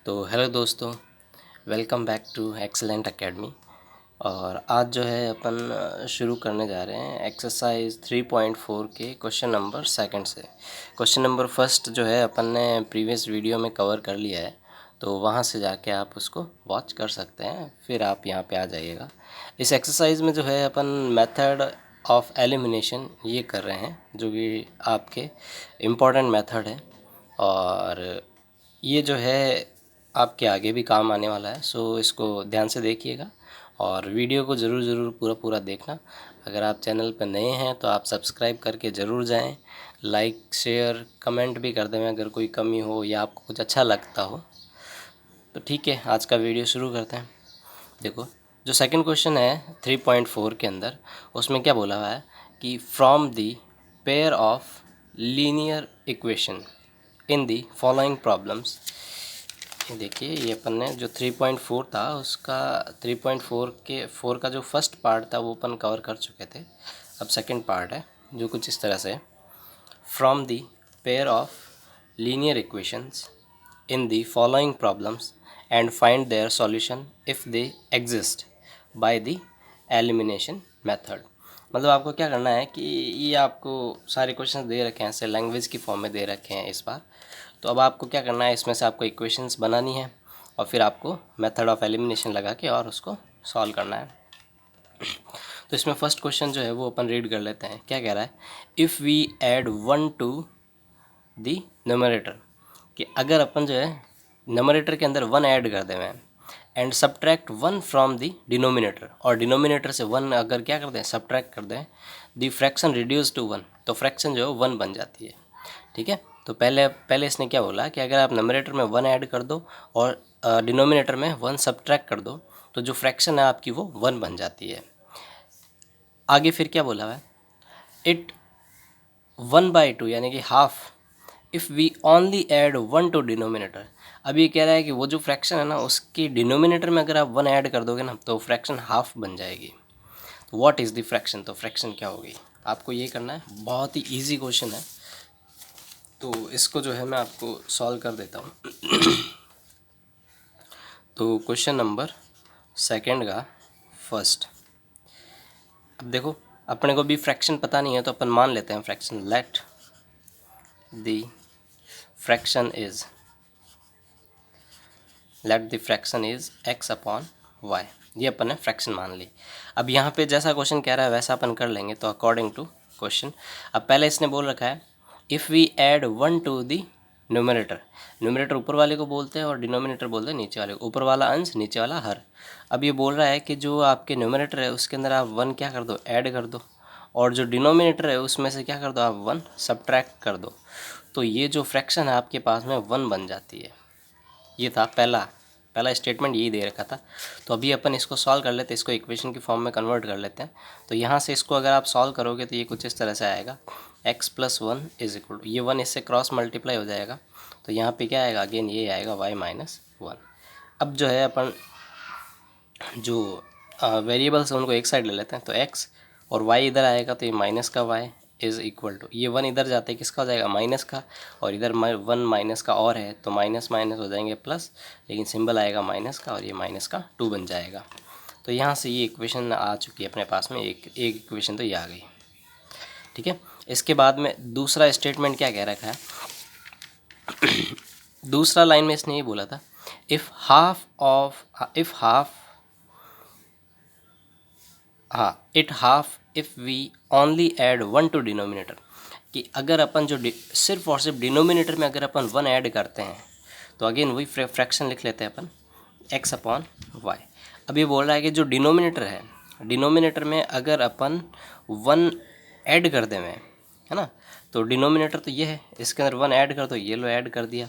तो हेलो दोस्तों, welcome back to Excellent Academy. और आज जो है अपन शुरू करने जा रहे हैं एक्सरसाइज 3.4 के क्वेश्चन नंबर सेकंड से। क्वेश्चन नंबर फर्स्ट जो है अपन ने प्रीवियस वीडियो में कवर कर लिया है, तो वहाँ से जाके आप उसको वॉच कर सकते हैं, फिर आप यहाँ पे आ जाइएगा। इस एक्सरसाइज में जो है अपन मेथड ऑफ एलिमिनेशन ये कर रहे हैं, जो कि आपके इम्पॉर्टेंट मेथड है और ये जो है आपके आगे भी काम आने वाला है। सो इसको ध्यान से देखिएगा और वीडियो को ज़रूर पूरा देखना। अगर आप चैनल पर नए हैं तो आप सब्सक्राइब करके ज़रूर जाएं, लाइक शेयर कमेंट भी कर दें अगर कोई कमी हो या आपको कुछ अच्छा लगता हो। तो ठीक है, आज का वीडियो शुरू करते हैं। देखो, जो सेकंड क्वेश्चन है 3.4 के अंदर, उसमें क्या बोला हुआ है कि from the pair of linear equation in the following problems. देखिए, ये अपन ने जो 3.4 था उसका 3.4 के 4 का जो फर्स्ट पार्ट था वो अपन कवर कर चुके थे। अब सेकंड पार्ट है जो कुछ इस तरह से, from the pair of linear equations in the following problems and find their solution if they exist by the elimination method. मतलब आपको क्या करना है कि ये आपको सारे क्वेश्चंस दे रखे हैं, ऐसे लैंग्वेज की फॉर्म में दे रखे हैं इस बार। तो अब आपको क्या करना है, इसमें से आपको इक्वेशंस बनानी है और फिर आपको मेथड ऑफ एलिमिनेशन लगा के और उसको सॉल्व करना है। तो इसमें फर्स्ट क्वेश्चन जो है वो अपन रीड कर लेते हैं। क्या कह रहा है, if we add 1 to the numerator, कि अगर अपन जो है न्यूमरेटर के अंदर 1 ऐड कर दें and subtract 1 from the denominator, और डिनोमिनेटर से 1 अगर क्या कर दें सब्ट्रैक्ट कर दें, दी फ्रैक्शन रिड्यूस टू 1, तो फ्रैक्शन जो है 1 बन जाती है। ठीक है, तो पहले इसने क्या बोला कि अगर आप नंबरेटर में 1 ऐड कर दो और डिनोमिनेटर में 1 सब्ट्रैक्ट कर दो, तो जो फ्रैक्शन है आपकी वो 1 बन जाती है। आगे फिर क्या बोला हुआ है, इट 1/2 यानी कि half if we only add 1 to denominator. अब ये कह रहा है कि वो जो फ्रैक्शन है ना उसकी डिनोमिनेटर में अगर आप 1 ऐड कर दोगे ना तो फ्रैक्शन हाफ बन जाएगी। तो व्हाट इज़ द फ्रैक्शन, तो फ्रैक्शन क्या होगी, आपको ये करना है। बहुत ही ईजी क्वेश्चन है, तो इसको जो है मैं आपको सॉल्व कर देता हूँ। तो क्वेश्चन नंबर सेकंड का फर्स्ट, अब देखो अपने को भी फ्रैक्शन पता नहीं है तो अपन मान लेते हैं fraction. Let the fraction is x upon y, ये अपन ने फ्रैक्शन मान ली। अब यहाँ पे जैसा क्वेश्चन कह रहा है वैसा अपन कर लेंगे। तो अकॉर्डिंग टू क्वेश्चन, अब पहले इसने बोल रखा है if we add 1 to the numerator, numerator ऊपर वाले को बोलते हैं और डिनोमिनेटर बोलते हैं नीचे वाले को, ऊपर वाला अंश नीचे वाला हर। अब ये बोल रहा है कि जो आपके न्यूमरेटर है उसके अंदर आप 1 क्या कर दो, ऐड कर दो, और जो डिनोमिनेटर है उसमें से क्या कर दो, आप 1 सब्ट्रैक्ट कर दो। तो ये जो फ्रैक्शन है आपके पास में 1 बन जाती है। ये था पहला स्टेटमेंट, यही दे रखा था। तो अभी अपन इसको सॉल्व कर लेते हैं, इसको इक्वेशन की फॉर्म में कन्वर्ट कर लेते हैं। तो यहाँ से इसको अगर आप सॉल्व करोगे तो ये कुछ इस तरह से आएगा, x + 1 इज इक्वल टू, ये 1 इससे क्रॉस मल्टीप्लाई हो जाएगा, तो यहाँ पे क्या आएगा, अगेन ये आएगा y - 1। अब जो है अपन जो वेरिएबल्स हैं उनको एक साइड ले लेते हैं, तो x और y इधर आएगा तो ये माइनस का y इज़ इक्वल टू, ये 1 इधर जाते हैं किसका हो जाएगा, माइनस का, और इधर 1 माइनस का और है तो माइनस माइनस हो जाएंगे प्लस, लेकिन सिंबल आएगा माइनस का और ये माइनस का 2 बन जाएगा। तो यहाँ से ये इक्वेशन आ चुकी है अपने पास में, एक इक्वेशन तो ये आ गई। ठीक है, इसके बाद में दूसरा स्टेटमेंट क्या कह रखा है, दूसरा लाइन में इसने ये बोला था if half if we only add 1 to denominator, कि अगर अपन जो सिर्फ और सिर्फ डिनोमिनेटर में अगर अपन 1 ऐड करते हैं तो अगेन वही फ्रैक्शन लिख लेते हैं अपन, x अपॉन y। अब ये बोल रहा है कि जो डिनोमिनेटर है, डिनोमिनेटर में अगर अपन 1 ऐड कर दें है ना, तो डिनोमिनेटर तो ये है, इसके अंदर 1 ऐड कर दो, ये लो ऐड कर दिया,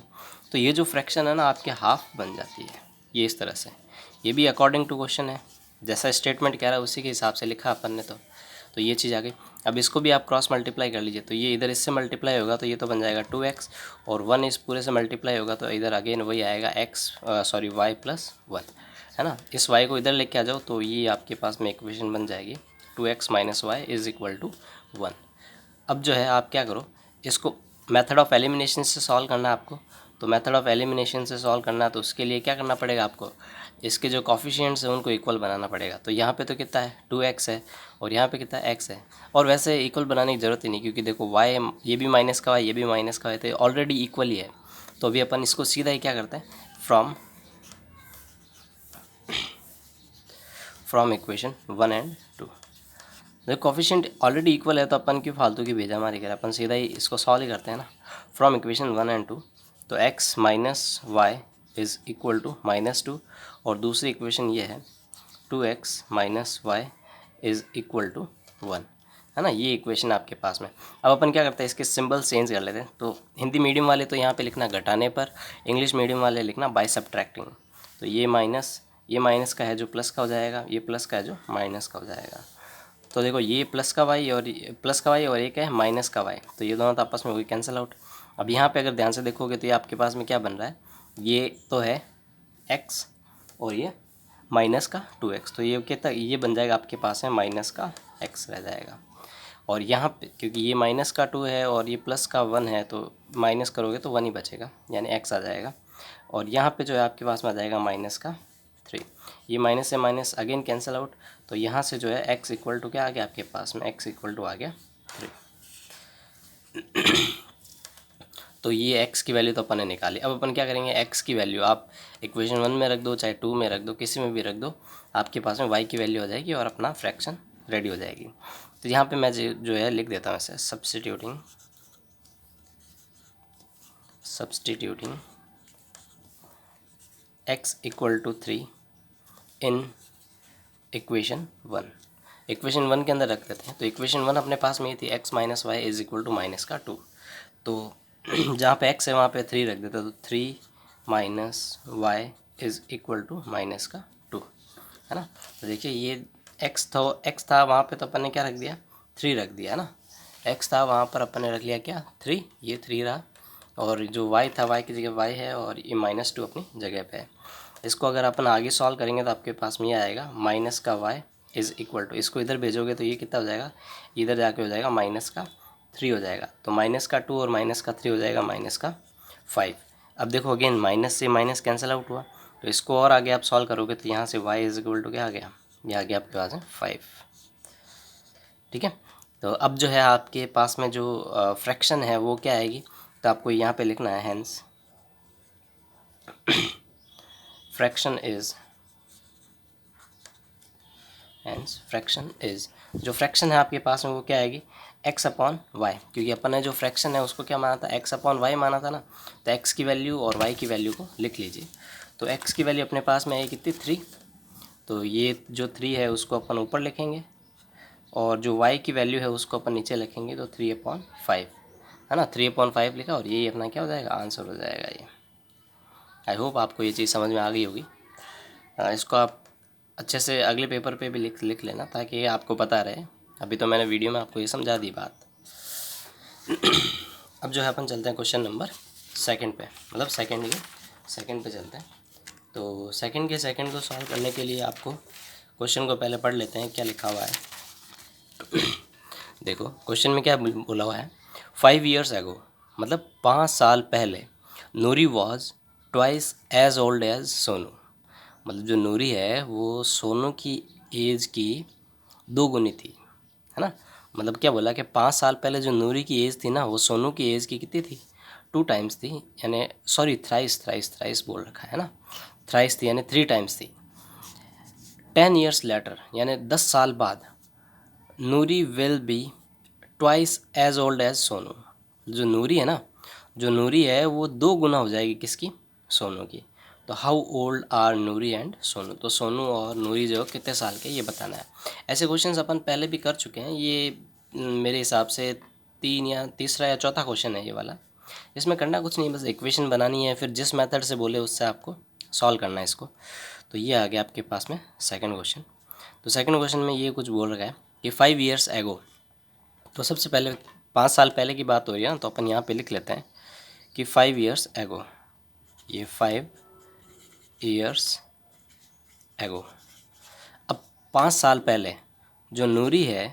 तो ये जो फ्रैक्शन है ना आपके हाफ बन जाती है, ये इस तरह से। ये भी अकॉर्डिंग टू क्वेश्चन है, जैसा स्टेटमेंट कह रहा है उसी के हिसाब से लिखा अपन ने। तो ये चीज़ आ गई। अब इसको भी आप क्रॉस मल्टीप्लाई कर लीजिए, तो ये इधर इससे मल्टीप्लाई होगा तो ये तो बन जाएगा 2x, और 1 इस पूरे से मल्टीप्लाई होगा तो इधर अगेन वही आएगा y + 1, है ना। इस y को इधर लेके आ जाओ तो ये आपके पास में इक्वेशन बन जाएगी 2x - y = 1। अब जो है आप क्या करो, इसको मेथड ऑफ एलिमिनेशन से सॉल्व करना है आपको। तो मेथड ऑफ एलिमिनेशन से सॉल्व करना है तो उसके लिए क्या करना पड़ेगा आपको, इसके जो कॉफिशिएंट्स हैं उनको इक्वल बनाना पड़ेगा। तो यहाँ पे तो कितना है 2x है और यहाँ पे कितना है x है, और वैसे इक्वल बनाने की ज़रूरत ही नहीं क्योंकि देखो y ये भी माइनस का y ये भी माइनस का y तो ऑलरेडी इक्वल ही है। तो अभी अपन इसको सीधा ही क्या करते हैं, फ्रॉम इक्वेशन 1 एंड 2। देखो कॉफिशिएंट ऑलरेडी इक्वल है तो अपन क्यों फालतू की भेजा मारी करें, अपन सीधा ही इसको सॉल्व ही करते हैं ना। फ्रॉम इक्वेशन 1 एंड 2 तो x minus y is equal to -2 और दूसरी इक्वेशन ये है 2x minus y is equal to 1, है ना। ये इक्वेशन आपके पास में। अब अपन क्या करते हैं, इसके सिंबल चेंज कर लेते हैं। तो हिंदी मीडियम वाले तो यहाँ पे लिखना घटाने पर, इंग्लिश मीडियम वाले लिखना बाय सब्ट्रैक्टिंग। तो ये माइनस का है जो प्लस का हो जाएगा, ये प्लस का है जो माइनस का हो जाएगा। तो देखो ये प्लस का वाई और एक है माइनस का वाई, तो ये दोनों तो आपस में हो गई कैंसिल आउट। अब यहाँ पे अगर ध्यान से देखोगे तो ये आपके पास में क्या बन रहा है, ये तो है x और ये माइनस का 2x, तो ये कितना, ये बन जाएगा आपके पास में माइनस का x रह जाएगा। और यहाँ पे क्योंकि ये माइनस का 2 है और ये प्लस का 1 है तो माइनस करोगे तो 1 ही बचेगा यानी x आ जाएगा। और यहाँ पे जो है आपके पास में आ जाएगा माइनस का 3, ये माइनस से माइनस अगेन कैंसिल आउट। तो यहाँ से जो है x इक्वल टू क्या आ गया आपके पास में, x इक्वल टू आ गया 3। तो ये x की वैल्यू तो अपन ने निकाली। अब अपन क्या करेंगे, x की वैल्यू आप इक्वेशन 1 में रख दो चाहे 2 में रख दो, किसी में भी रख दो, आपके पास में y की वैल्यू हो जाएगी और अपना फ्रैक्शन रेडी हो जाएगी। तो यहाँ पे मैं जो है लिख देता हूँ ऐसे, substituting x equal to 3 in equation 1। Equation 1 के अंदर रख देते हैं। तो इक्वेशन 1 अपने पास में ही थी x minus y is equal to minus का 2। तो जहाँ पे x है वहाँ पे 3 रख देते हैं, तो 3 minus y is equal to minus का 2, है ना। तो देखिए ये x था वहाँ पे तो अपन ने क्या रख दिया, 3 रख दिया, है ना। x था वहाँ पर अपन ने रख लिया क्या 3, ये 3 रहा, और जो y था y की जगह y है और ये -2 अपनी जगह पे है। इसको अगर अपन आगे सॉल्व करेंगे तो आपके पास में ये आएगा माइनस का y इज़ इक्वल टू, इसको इधर भेजोगे तो ये कितना हो जाएगा, इधर जाके हो जाएगा माइनस का 3 हो जाएगा। तो माइनस का 2 और माइनस का 3 हो जाएगा माइनस का 5। अब देखो अगेन माइनस से माइनस कैंसिल आउट हुआ, तो इसको और आगे आप सॉल्व करोगे तो यहाँ से y इज़ इक्वल टू क्या आ गया, ये आ गया आपके पास है 5। ठीक है। तो अब जो है आपके पास में जो फ्रैक्शन है वो क्या आएगी, तो आपको यहाँ पे लिखना है हैंस फ्रैक्शन इज जो फ्रैक्शन है आपके पास में वो क्या आएगी, x अपॉन वाई, क्योंकि अपन ने जो फ्रैक्शन है उसको क्या माना था, x अपॉन वाई माना था ना। तो x की वैल्यू और y की वैल्यू को लिख लीजिए। तो x की वैल्यू अपने पास में है कितनी 3, तो ये जो 3 है उसको अपन ऊपर लिखेंगे और जो y की वैल्यू है उसको अपन नीचे लिखेंगे, तो 3/5 है ना। 3/5 लिखा और यही अपना क्या हो जाएगा, आंसर हो जाएगा ये। आई होप आपको ये चीज़ समझ में आ गई होगी। इसको आप अच्छे से अगले पेपर पे भी लिख लेना ताकि आपको पता रहे। अभी तो मैंने वीडियो में आपको ये समझा दी बात। अब जो है अपन चलते हैं क्वेश्चन नंबर 2 पे, मतलब सेकंड पे चलते हैं। तो सेकंड को सॉल्व करने के लिए आपको क्वेश्चन को पहले पढ़ लेते हैं क्या लिखा हुआ है। देखो क्वेश्चन में क्या बोला हुआ है, 5 years ago, मतलब 5 साल पहले, Noori was twice as old as Sonu, मतलब जो नूरी है वो सोनू की एज की 2 गुनी थी, है ना। मतलब क्या बोला कि 5 साल पहले जो नूरी की एज थी ना वो सोनू की एज की कितनी थी, 2 टाइम्स थी, यानी सॉरी थ्राइस बोल रखा है ना, थ्राइस थी यानी 3 टाइम्स थी। 10 years लेटर यानी 10 साल बाद, Noori will be twice as old as Sonu, जो नूरी है ना, जो नूरी है वो 2 गुना हो जाएगी किसकी, सोनू की। तो how old are Noori and Sonu, तो सोनू और नूरी जो कितने साल के ये बताना है। ऐसे क्वेश्चंस अपन पहले भी कर चुके हैं, ये मेरे हिसाब से तीसरा या चौथा क्वेश्चन है ये वाला। इसमें करना कुछ नहीं, बस इक्वेशन बनानी है, फिर जिस मेथड से बोले उससे आपको सॉल्व करना है इसको। तो ये आ गया आपके पास में सेकंड क्वेश्चन। तो सेकंड क्वेश्चन में ये कुछ बोल रखा है कि 5 years ago, तो सबसे पहले 5 साल पहले की बात हो रही है ना, तो अपन यहाँ पे लिख लेते हैं कि 5 years ago, ये 5 years ago। अब 5 साल पहले जो नूरी है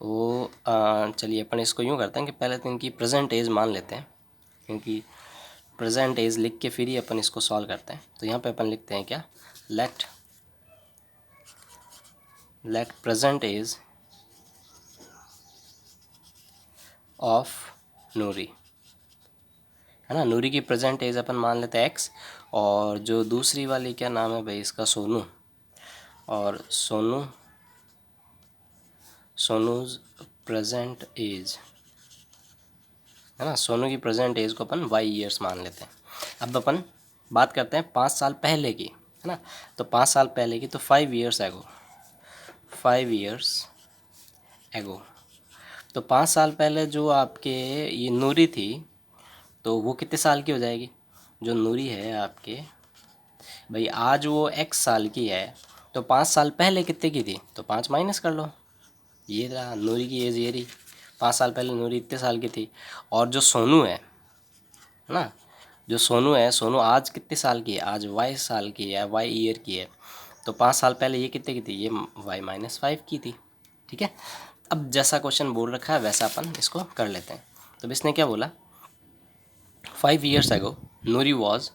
वो चलिए अपन इसको यूँ करते हैं कि पहले तो इनकी प्रेजेंट एज मान लेते हैं, क्योंकि प्रेजेंट एज लिख के फिर ही अपन इसको सॉल्व करते हैं। तो यहाँ पे अपन लिखते हैं क्या, लेट प्रेजेंट एज ऑफ नूरी, है ना। नूरी की प्रेजेंट एज अपन मान लेते हैं एक्स, और जो दूसरी वाली क्या नाम है भाई इसका, सोनू, और सोनूज प्रेजेंट एज, है ना। सोनू की प्रेजेंट एज को अपन वाई ईयर्स मान लेते हैं। अब अपन बात करते हैं 5 साल पहले की, है ना। तो 5 साल पहले की, तो 5 ईयर्स एगो, 5 ईयर्स एगो। तो 5 साल पहले जो आपके ये नूरी थी, तो वो कितने साल की हो जाएगी, जो नूरी है आपके भाई, आज वो x साल की है, तो 5 साल पहले कितने की थी, तो 5 माइनस कर लो, ये रहा नूरी की एज, ये रही। 5 साल पहले नूरी इतने साल की थी। और जो सोनू है ना, जो सोनू है, सोनू आज कितने साल की है, आज y साल की है, y ईयर की है। तो 5 साल पहले ये कितने की थी, ये y-5 की थी। ठीक है। अब जैसा क्वेश्चन बोल रखा है वैसा अपन इसको कर लेते हैं। तो इसने क्या बोला, 5 years ago Noori was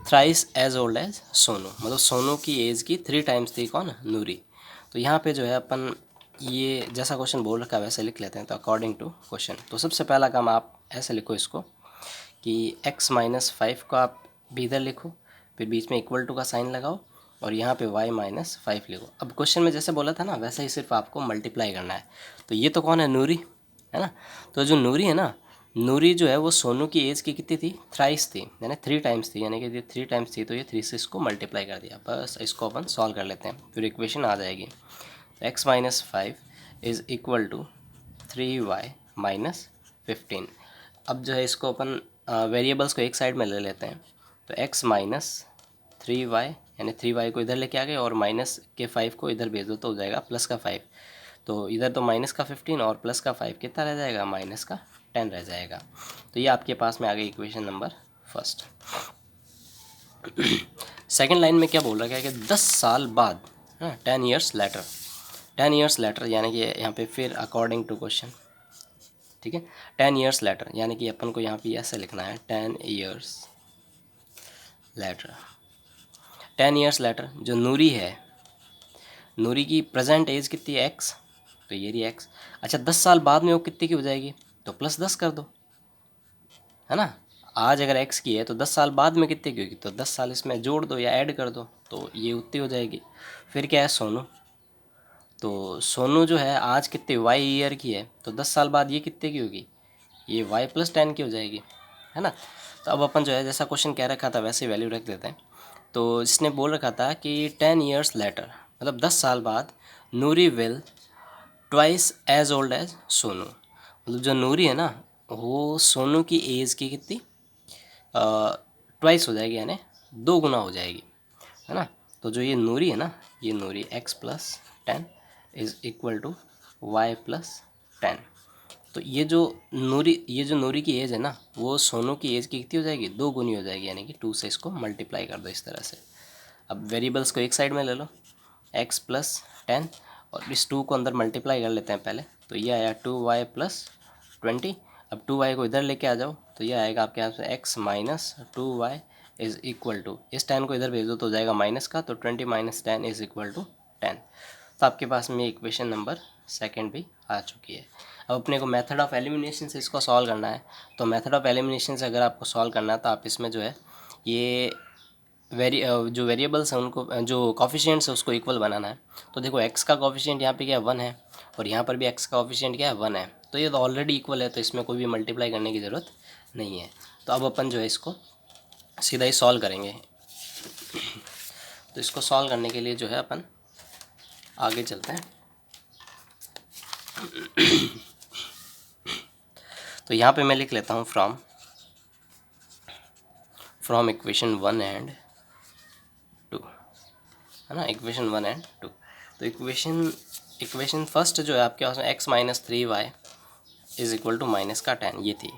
thrice as old as Sonu, मतलब सोनू की एज की 3 टाइम्स थी कौन, नूरी। तो यहाँ पे जो है अपन ये जैसा क्वेश्चन बोल रखा है वैसे लिख लेते हैं। तो अकॉर्डिंग टू क्वेश्चन, तो सबसे पहला काम आप ऐसे लिखो इसको कि x-5 को आप भी इधर लिखो, फिर बीच में इक्वल टू का साइन लगाओ, और यहाँ पे y-5 लिखो। अब क्वेश्चन में जैसे बोला था ना वैसे ही सिर्फ आपको मल्टीप्लाई करना है। तो ये तो कौन है, नूरी, है ना। तो जो नूरी है ना, नूरी जो है वो सोनू की एज की कितनी थी, थ्राइस थी, यानी 3 टाइम्स थी, यानी कि ये 3 टाइम्स थी, तो ये 3 से इसको मल्टीप्लाई कर दिया। बस इसको अपन सॉल्व कर लेते हैं, फिर इक्वेशन आ जाएगी। x-5 is equal to 3y-15। अब जो है इसको अपन वेरिएबल्स को एक साइड में ले लेते हैं। तो x-3y, यानी 3y को इधर लेके आ गए, और माइनस के 5 को इधर भेज दो तो हो जाएगा प्लस का 5। तो इधर तो माइनस का 15 और प्लस का 5 कितना रह जाएगा, माइनस का 10 रह जाएगा। तो ये आपके पास में आ गई equation number first. Second line में क्या बोल रहा है कि 10 साल बाद, 10 ईयर्स लेटर, 10 ईयर्स लेटर, यानी कि यहाँ पे फिर अकॉर्डिंग टू क्वेश्चन, ठीक है। 10 ईयर्स लेटर, यानी कि अपन को यहाँ पे ऐसे लिखना है 10 ईयर्स लेटर। 10 ईयर्स लेटर जो नूरी है, नूरी की प्रेजेंट एज कितनी है, एक्स, तो ये रही एक्स। अच्छा 10 साल बाद में वो कितने की हो जाएगी, तो +10 कर दो, है ना। आज अगर एक्स की है तो 10 साल बाद में कितने की होगी, तो 10 साल इसमें जोड़ दो या ऐड कर दो, तो ये उतनी हो जाएगी। फिर क्या है, सोनू, तो सोनू जो है आज कितने वाई ईयर की है, तो 10 साल बाद ये कितने की होगी, ये y+10 की हो जाएगी, है ना। तो अब अपन जो है जैसा क्वेश्चन कह रखा था वैसे वैल्यू रख देते हैं। तो इसने बोल रखा था कि 10 ईयर्स लेटर, मतलब 10 साल बाद Noori will twice as old as Sonu, मतलब जो नूरी है ना वो सोनू की एज की कितनी ट्वाइस हो जाएगी, यानी 2 गुना हो जाएगी, है ना। तो जो ये नूरी है ना, ये नूरी x+10 is equal to y+10। तो ये जो नूरी की एज है ना वो सोनू की एज की कितनी हो जाएगी, 2 गुनी हो जाएगी, यानी कि 2 से इसको मल्टीप्लाई कर दो इस तरह से। अब वेरिएबल्स को एक साइड में ले लो, x+10, और इस 2 को अंदर मल्टीप्लाई कर लेते हैं पहले। तो ये आया 2y+20। अब 2y को इधर लेके आ जाओ, तो ये आएगा आपके यहाँ से x-2y इज़ इक्वल टू, इस 10 को इधर भेज दो तो हो जाएगा माइनस का, तो 20-10 इज़ इक्वल टू 10। तो आपके पास में इक्वेशन नंबर सेकंड भी आ चुकी है। अब अपने को मेथड ऑफ एलिमिनेशन से इसको सॉल्व करना है। तो मेथड ऑफ एलिमिनेशन से अगर आपको सॉल्व करना है तो आप इसमें जो है ये जो वेरिएबल्स हैं उनको, जो कॉफिशिएंट्स है उसको इक्वल बनाना है। तो देखो x का कॉफिशिएंट यहाँ पे क्या है, 1 है, और यहाँ पर भी x का कॉफिशिएंट क्या है, 1 है। तो ये तो ऑलरेडी इक्वल है, तो इसमें कोई भी मल्टीप्लाई करने की ज़रूरत नहीं है। तो अब अपन जो है इसको सीधा ही सॉल्व करेंगे। तो इसको सॉल्व करने के लिए जो है अपन आगे चलते हैं। तो यहाँ पे मैं लिख लेता हूँ फ्रॉम इक्वेशन 1 एंड 2, है ना, इक्वेशन 1 एंड 2। तो इक्वेशन फर्स्ट जो है आपके पास में x-3y is equal to minus का 10, ये थी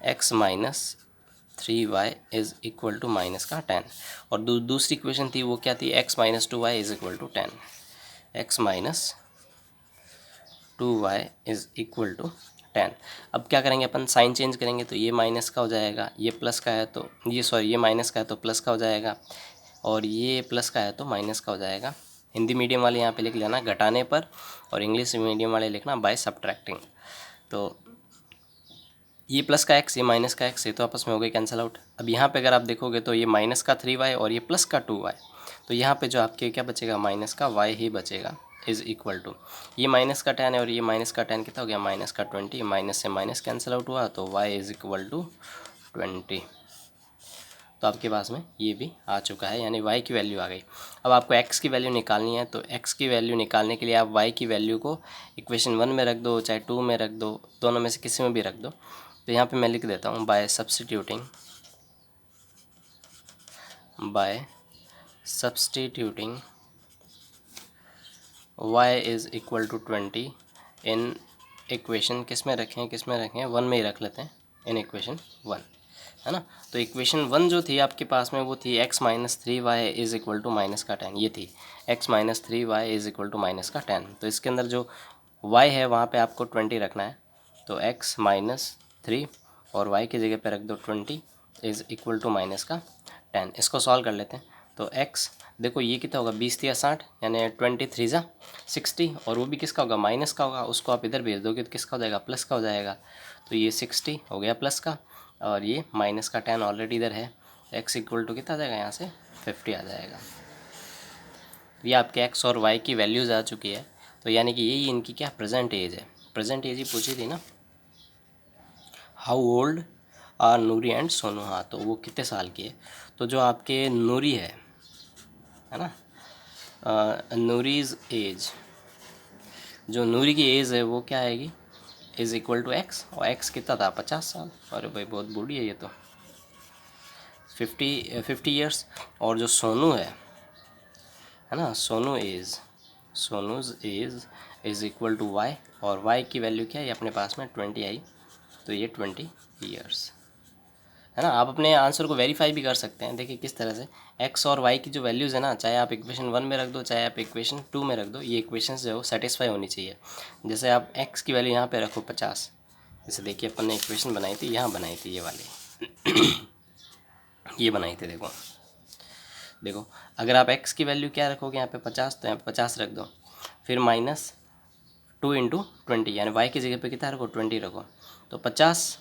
x-3y is equal to minus का 10। और दूसरी इक्वेशन थी वो क्या थी, x-2y is equal to 10, x-2y is equal to 10। अब क्या करेंगे अपन, साइन चेंज करेंगे तो ये माइनस का हो जाएगा, ये प्लस का है तो ये माइनस का है तो प्लस का हो जाएगा, और ये प्लस का है तो माइनस का हो जाएगा। हिंदी मीडियम वाले यहाँ पे लिख लेना घटाने पर, और इंग्लिश मीडियम वाले लिखना बाय सब्ट्रैक्टिंग। तो ये प्लस का एक्स, ये माइनस का एक्स, ये तो आपस में हो गए कैंसिल आउट। अब यहाँ पे अगर आप देखोगे तो ये माइनस का 3y और ये प्लस का 2y, तो यहाँ पे जो आपके क्या बचेगा, माइनस का y ही बचेगा, इज़ इक्वल टू ये माइनस का 10 है और ये माइनस का 10 कितना हो गया, माइनस का 20, माइनस से माइनस कैंसिल आउट हुआ तो y इज़ इक्वल टू 20। तो आपके पास में ये भी आ चुका है, यानी y की वैल्यू आ गई। अब आपको x की वैल्यू निकालनी है, तो x की वैल्यू निकालने के लिए आप y की वैल्यू को इक्वेशन 1 में रख दो, चाहे 2 में रख दो, दोनों में से किसी में भी रख दो। तो यहाँ पे मैं लिख देता हूँ by substituting y is equal to 20 in equation, किस में रखें 1 में ही रख लेते हैं, इन इक्वेशन 1, है ना। तो इक्वेशन 1 जो थी आपके पास में वो थी x minus 3y is equal to minus का 10, ये थी x minus 3y is equal to minus का 10। तो इसके अंदर जो y है वहाँ पे आपको 20 रखना है, तो x माइनस 3 और y की जगह पे रख दो 20 इज़ इक्वल टू माइनस का 10। इसको सॉल्व कर लेते हैं, तो x देखो ये कितना होगा, 20 या 60, यानी 23 जा 60, और वो भी किसका होगा, माइनस का होगा, उसको आप इधर भेज दोगे तो किसका हो जाएगा, प्लस का हो जाएगा। तो ये 60 हो गया प्लस का, और ये माइनस का 10 ऑलरेडी इधर है, x इक्वल टू कितना आ जाएगा, यहाँ से 50 आ जाएगा। ये आपके x और y की वैल्यूज़ आ चुकी है, तो यानी कि यही इनकी क्या प्रेजेंट एज है। प्रेजेंट एज ही पूछी थी ना, how old are Noori and Sonu, हाँ तो वो कितने साल की है। तो जो आपके नूरी है ना, नूरीज़ एज, जो नूरी की एज है वो क्या आएगी, इज़ इक्वल टू एक्स, और एक्स कितना था 50 साल, अरे भाई बहुत बूढ़ी है ये तो, 50 ईयर्स। और जो सोनू है ना, Sonu's age is equal to Y, और वाई की वैल्यू क्या है, ये अपने पास में 20 आई, तो ये 20 ईयर्स, है ना। आप अपने आंसर को वेरीफाई भी कर सकते हैं, देखिए किस तरह से, एक्स और वाई की जो वैल्यूज़ है ना, चाहे आप इक्वेशन 1 में रख दो, चाहे आप इक्वेशन 2 में रख दो, ये इक्वेशन जो है वो सेटिस्फाई होनी चाहिए। जैसे आप एक्स की वैल्यू यहाँ पे रखो 50, जैसे देखिए अपन ने इक्वेशन बनाई थी, यहाँ बनाई थी ये वाली ये बनाई थी, देखो अगर आप x की वैल्यू क्या रखोगे यहाँ पे 50, तो यहाँ पे 50 रख दो, फिर माइनस 2 इंटू 20, यानी y की जगह पे कितना रखो, 20 रखो, तो 50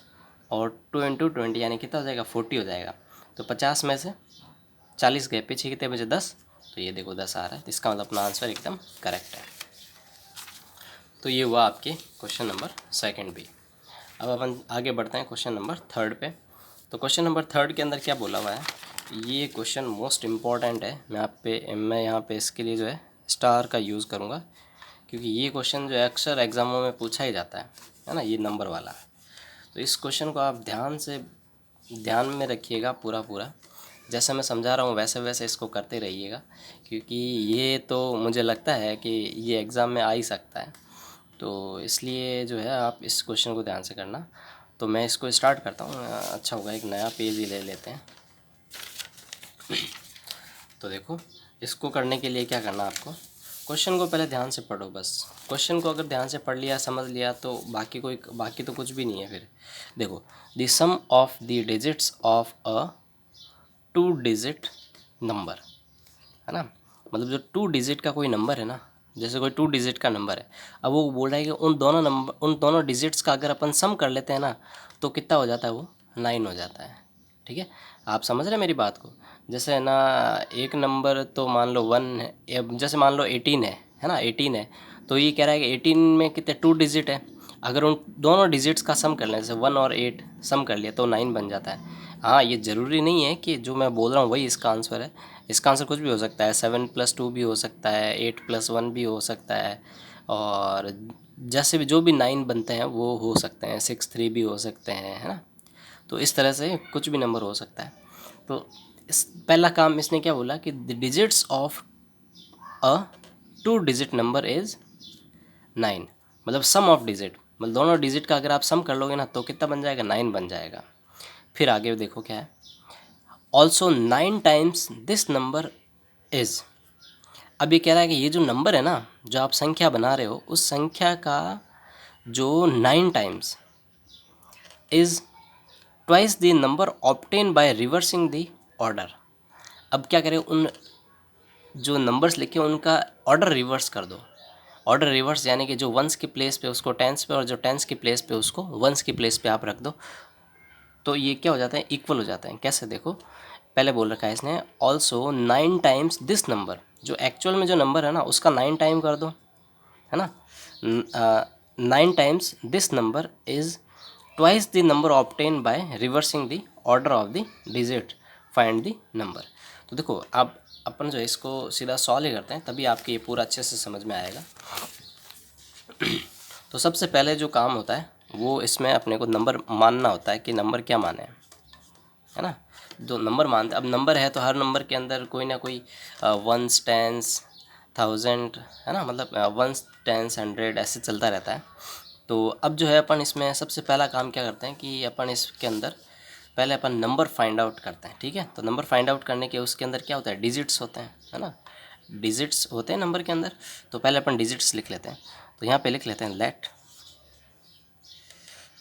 और 2 इंटू 20 यानी कितना हो जाएगा, 40 हो जाएगा। तो 50 में से 40 गए, पीछे कितने बचे 10, तो ये देखो 10 आ रहा है, तो इसका मतलब अपना आंसर एकदम करेक्ट है। तो ये हुआ आपके क्वेश्चन नंबर 2 भी। अब अपन आगे बढ़ते हैं क्वेश्चन नंबर 3 पे। तो क्वेश्चन नंबर 3 के अंदर क्या बोला हुआ है, ये क्वेश्चन मोस्ट इम्पॉर्टेंट है, मैं यहाँ पे इसके लिए जो है स्टार का यूज़ करूँगा, क्योंकि ये क्वेश्चन जो है अक्सर एग्ज़ामों में पूछा ही जाता है ना, ये नंबर वाला। तो इस क्वेश्चन को आप ध्यान में रखिएगा पूरा, जैसे मैं समझा रहा हूँ वैसे वैसे इसको करते रहिएगा, क्योंकि ये तो मुझे लगता है कि ये एग्ज़ाम में आ ही सकता है, तो इसलिए जो है आप इस क्वेश्चन को ध्यान से करना। तो मैं इसको स्टार्ट करता हूँ, अच्छा होगा एक नया पेज ही ले लेते हैं। तो देखो इसको करने के लिए क्या करना, आपको क्वेश्चन को पहले ध्यान से पढ़ो, बस क्वेश्चन को अगर ध्यान से पढ़ लिया, समझ लिया, तो बाकी तो कुछ भी नहीं है। फिर देखो, the sum of the digits of a 2 digit number, है ना, मतलब जो 2 डिजिट का कोई नंबर है ना, जैसे कोई 2 डिजिट का नंबर है, अब वो बोल रहा है कि उन दोनों डिजिट्स का अगर अपन सम कर लेते हैं ना, तो कितना हो जाता है, वो 9 हो जाता है। ठीक है, आप समझ रहे हैं मेरी बात को। जैसे ना एक नंबर तो मान लो 1 है, जैसे मान लो 18 है ना, 18 है, तो ये कह रहा है कि 18 में कितने 2 डिजिट है, अगर उन दोनों डिजिट्स का सम कर लें, जैसे 1 और 8 सम कर लिया तो 9 बन जाता है। हाँ, ये ज़रूरी नहीं है कि जो मैं बोल रहा हूँ वही इसका आंसर है, इसका आंसर कुछ भी हो सकता है, 7 + 2 भी हो सकता है, 8 + 1 भी हो सकता है, और जैसे भी जो भी 9 बनते हैं वो हो सकते हैं, 6 3 भी हो सकते हैं, है ना। तो इस तरह से कुछ भी नंबर हो सकता है। तो पहला काम इसने क्या बोला कि the digits of a 2 digit number is 9, मतलब सम ऑफ डिजिट, मतलब दोनों डिजिट का अगर आप सम कर लोगे ना तो कितना बन जाएगा, 9 बन जाएगा। फिर आगे देखो क्या है, also 9 times this number is. अब ये कह रहा है कि ये जो नंबर है ना, जो आप संख्या बना रहे हो, उस संख्या का जो 9 times, is twice the number obtain by reversing the order. अब क्या करें, उन जो नंबर्स लिखे उनका ऑर्डर रिवर्स कर दो। ऑर्डर रिवर्स यानी कि जो वंस की प्लेस पे उसको टेंस पे और जो टेंस की प्लेस पे उसको वंस की प्लेस पे आप रख दो, तो ये क्या हो जाता है, इक्वल हो जाता है। कैसे, देखो पहले बोल रखा है इसने ऑल्सो 9 टाइम्स दिस नंबर, जो एक्चुअल में जो नंबर है ना उसका 9 टाइम कर दो, है ना। 9 times this number is twice the number obtain by reversing the order of the digit, find the number. तो देखो अब अपन जो है इसको सीधा सॉल्व ही करते हैं, तभी आपके ये पूरा अच्छे से समझ में आएगा। तो सबसे पहले जो काम होता है वो इसमें अपने को नंबर मानना होता है कि नंबर क्या माने, है ना। जो नंबर मानते, अब नंबर है तो हर नंबर के अंदर कोई ना कोई वंस, टेंस, थाउजेंड, है ना, मतलब वंस, टेंस, हंड्रेड ऐसे चलता रहता है। तो अब जो है अपन इसमें सबसे पहला काम क्या करते हैं कि अपन इसके अंदर पहले अपन नंबर फाइंड आउट करते हैं, ठीक है। तो नंबर फाइंड आउट करने के उसके अंदर क्या होता है, डिजिट्स होते हैं, है ना, डिजिट्स होते हैं नंबर के अंदर। तो पहले अपन डिजिट्स लिख लेते हैं। तो यहाँ पे लिख लेते हैं लेट,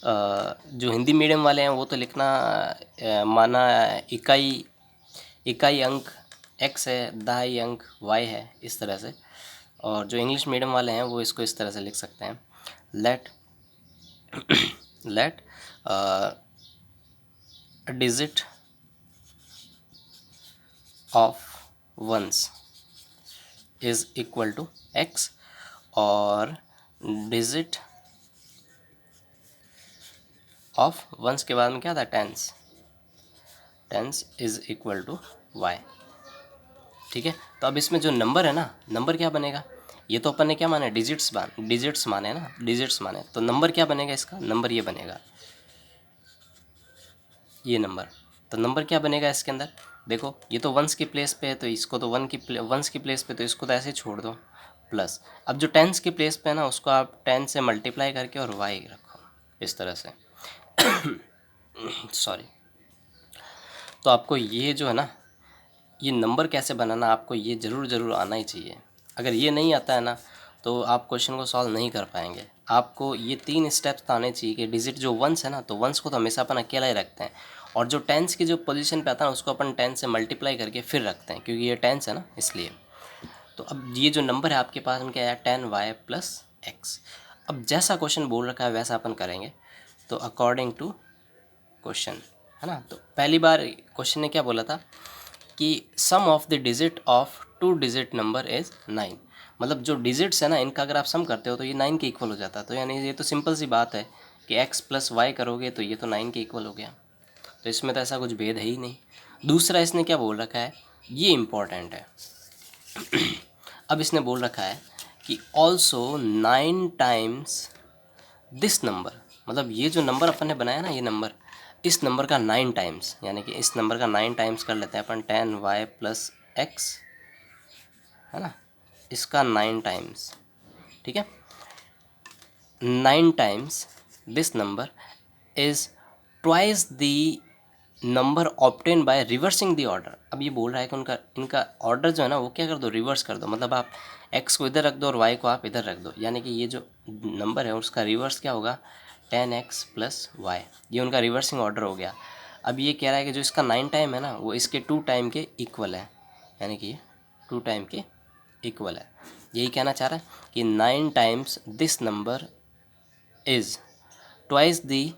जो हिंदी मीडियम वाले हैं वो तो लिखना माना इकाई, इकाई अंक x है, दहाई अंक y है, इस तरह से। और जो इंग्लिश मीडियम वाले हैं वो इसको इस तरह से लिख सकते हैं, let let digit of ones is equal to x, और डिजिट ऑफ वंस के बाद में क्या था, tens, tens is equal to y, ठीक है। तो अब इसमें जो नंबर है ना, नंबर क्या बनेगा, ये तो अपन ने क्या माना, डिजिट्स माने ना, डिजिट्स माने, तो नंबर क्या बनेगा इसका, नंबर ये बनेगा, ये नंबर। तो नंबर क्या बनेगा इसके अंदर, देखो ये तो वंस की प्लेस पे है तो इसको तो वंस की प्लेस पे, तो इसको तो ऐसे ही छोड़ दो, प्लस अब जो टेंस की प्लेस पे है ना उसको आप 10 से मल्टीप्लाई करके और y रखो, इस तरह से। सॉरी। तो आपको ये जो है ना, ये नंबर कैसे बनाना आपको ये ज़रूर आना ही चाहिए। अगर ये नहीं आता है ना तो आप क्वेश्चन को सॉल्व नहीं कर पाएंगे। आपको ये 3 स्टेप्स तो आने चाहिए कि डिजिट जो वंस है ना, तो वंस को तो हमेशा अपन अकेला ही रखते हैं, और जो टेंस की जो पोजीशन पे आता है ना उसको अपन 10 से मल्टीप्लाई करके फिर रखते हैं, क्योंकि ये टेंस है ना इसलिए। तो अब ये जो नंबर है आपके पास में क्या है, 10y प्लस x। अब जैसा क्वेश्चन बोल रखा है वैसा अपन करेंगे, तो अकॉर्डिंग टू क्वेश्चन, है ना। तो पहली बार क्वेश्चन ने क्या बोला था कि sum of the digit of 2 digit number is 9, मतलब जो डिजिट्स है ना इनका अगर आप सम करते हो तो ये 9 के इक्वल हो जाता है। तो यानी ये तो सिंपल सी बात है कि x प्लस वाई करोगे तो ये तो 9 के इक्वल हो गया। तो इसमें तो ऐसा कुछ भेद है ही नहीं। दूसरा इसने क्या बोल रखा है, ये इम्पॉर्टेंट है। अब इसने बोल रखा है कि ऑल्सो 9 टाइम्स दिस नंबर, मतलब ये जो नंबर अपन ने बनाया ना, ये नंबर, इस नंबर का 9 टाइम्स, यानी कि इस नंबर का 9 टाइम्स कर लेते हैं अपन, 10y प्लस x, है ना, इसका 9 टाइम्स, ठीक है। 9 times this number is twice the number obtain by reversing the order. अब ये बोल रहा है कि उनका इनका ऑर्डर जो है ना वो क्या कर दो, रिवर्स कर दो, मतलब आप x को इधर रख दो और y को आप इधर रख दो, यानी कि ये जो नंबर है उसका रिवर्स क्या होगा, 10x प्लस वाई, ये उनका रिवर्सिंग ऑर्डर हो गया। अब ये कह रहा है कि जो इसका 9 टाइम है ना वो इसके 2 टाइम के इक्वल है, यानी कि ये 2 टाइम के इक्वल है। यही कहना चाह रहा है कि 9 times this number is twice the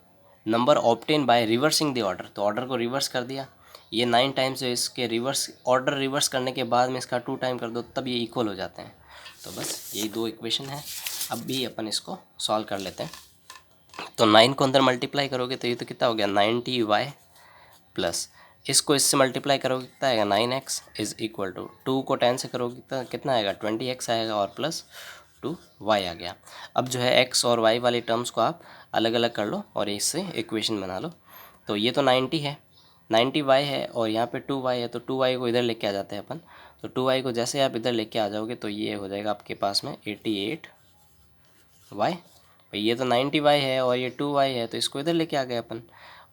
number obtain by reversing the order. तो ऑर्डर को रिवर्स कर दिया, ये 9 टाइम्स है, इसके रिवर्स ऑर्डर रिवर्स करने के बाद में इसका 2 टाइम कर दो, तब ये इक्वल हो जाते हैं। तो बस यही 2 इक्वेशन है। अब भी अपन इसको सॉल्व कर लेते हैं। तो 9 को अंदर मल्टीप्लाई करोगे तो ये तो कितना हो गया, 90y प्लस इसको इससे मल्टीप्लाई करोगे कितना आएगा, 9x इज़ इक्वल टू 2 को 10 से करोगे कितना आएगा, 20x आएगा, और प्लस 2y आ गया। अब जो है x और y वाली टर्म्स को आप अलग अलग कर लो और इससे इक्वेशन बना लो। तो ये तो 90 है, 90y है, और यहाँ पे 2y है, तो 2y को इधर लेके आ जाते हैं अपन। तो 2y को जैसे आप इधर लेके आ जाओगे तो ये हो जाएगा आपके पास में 88y। ये तो 90y है और ये 2y है, तो इसको इधर लेके आ गए अपन।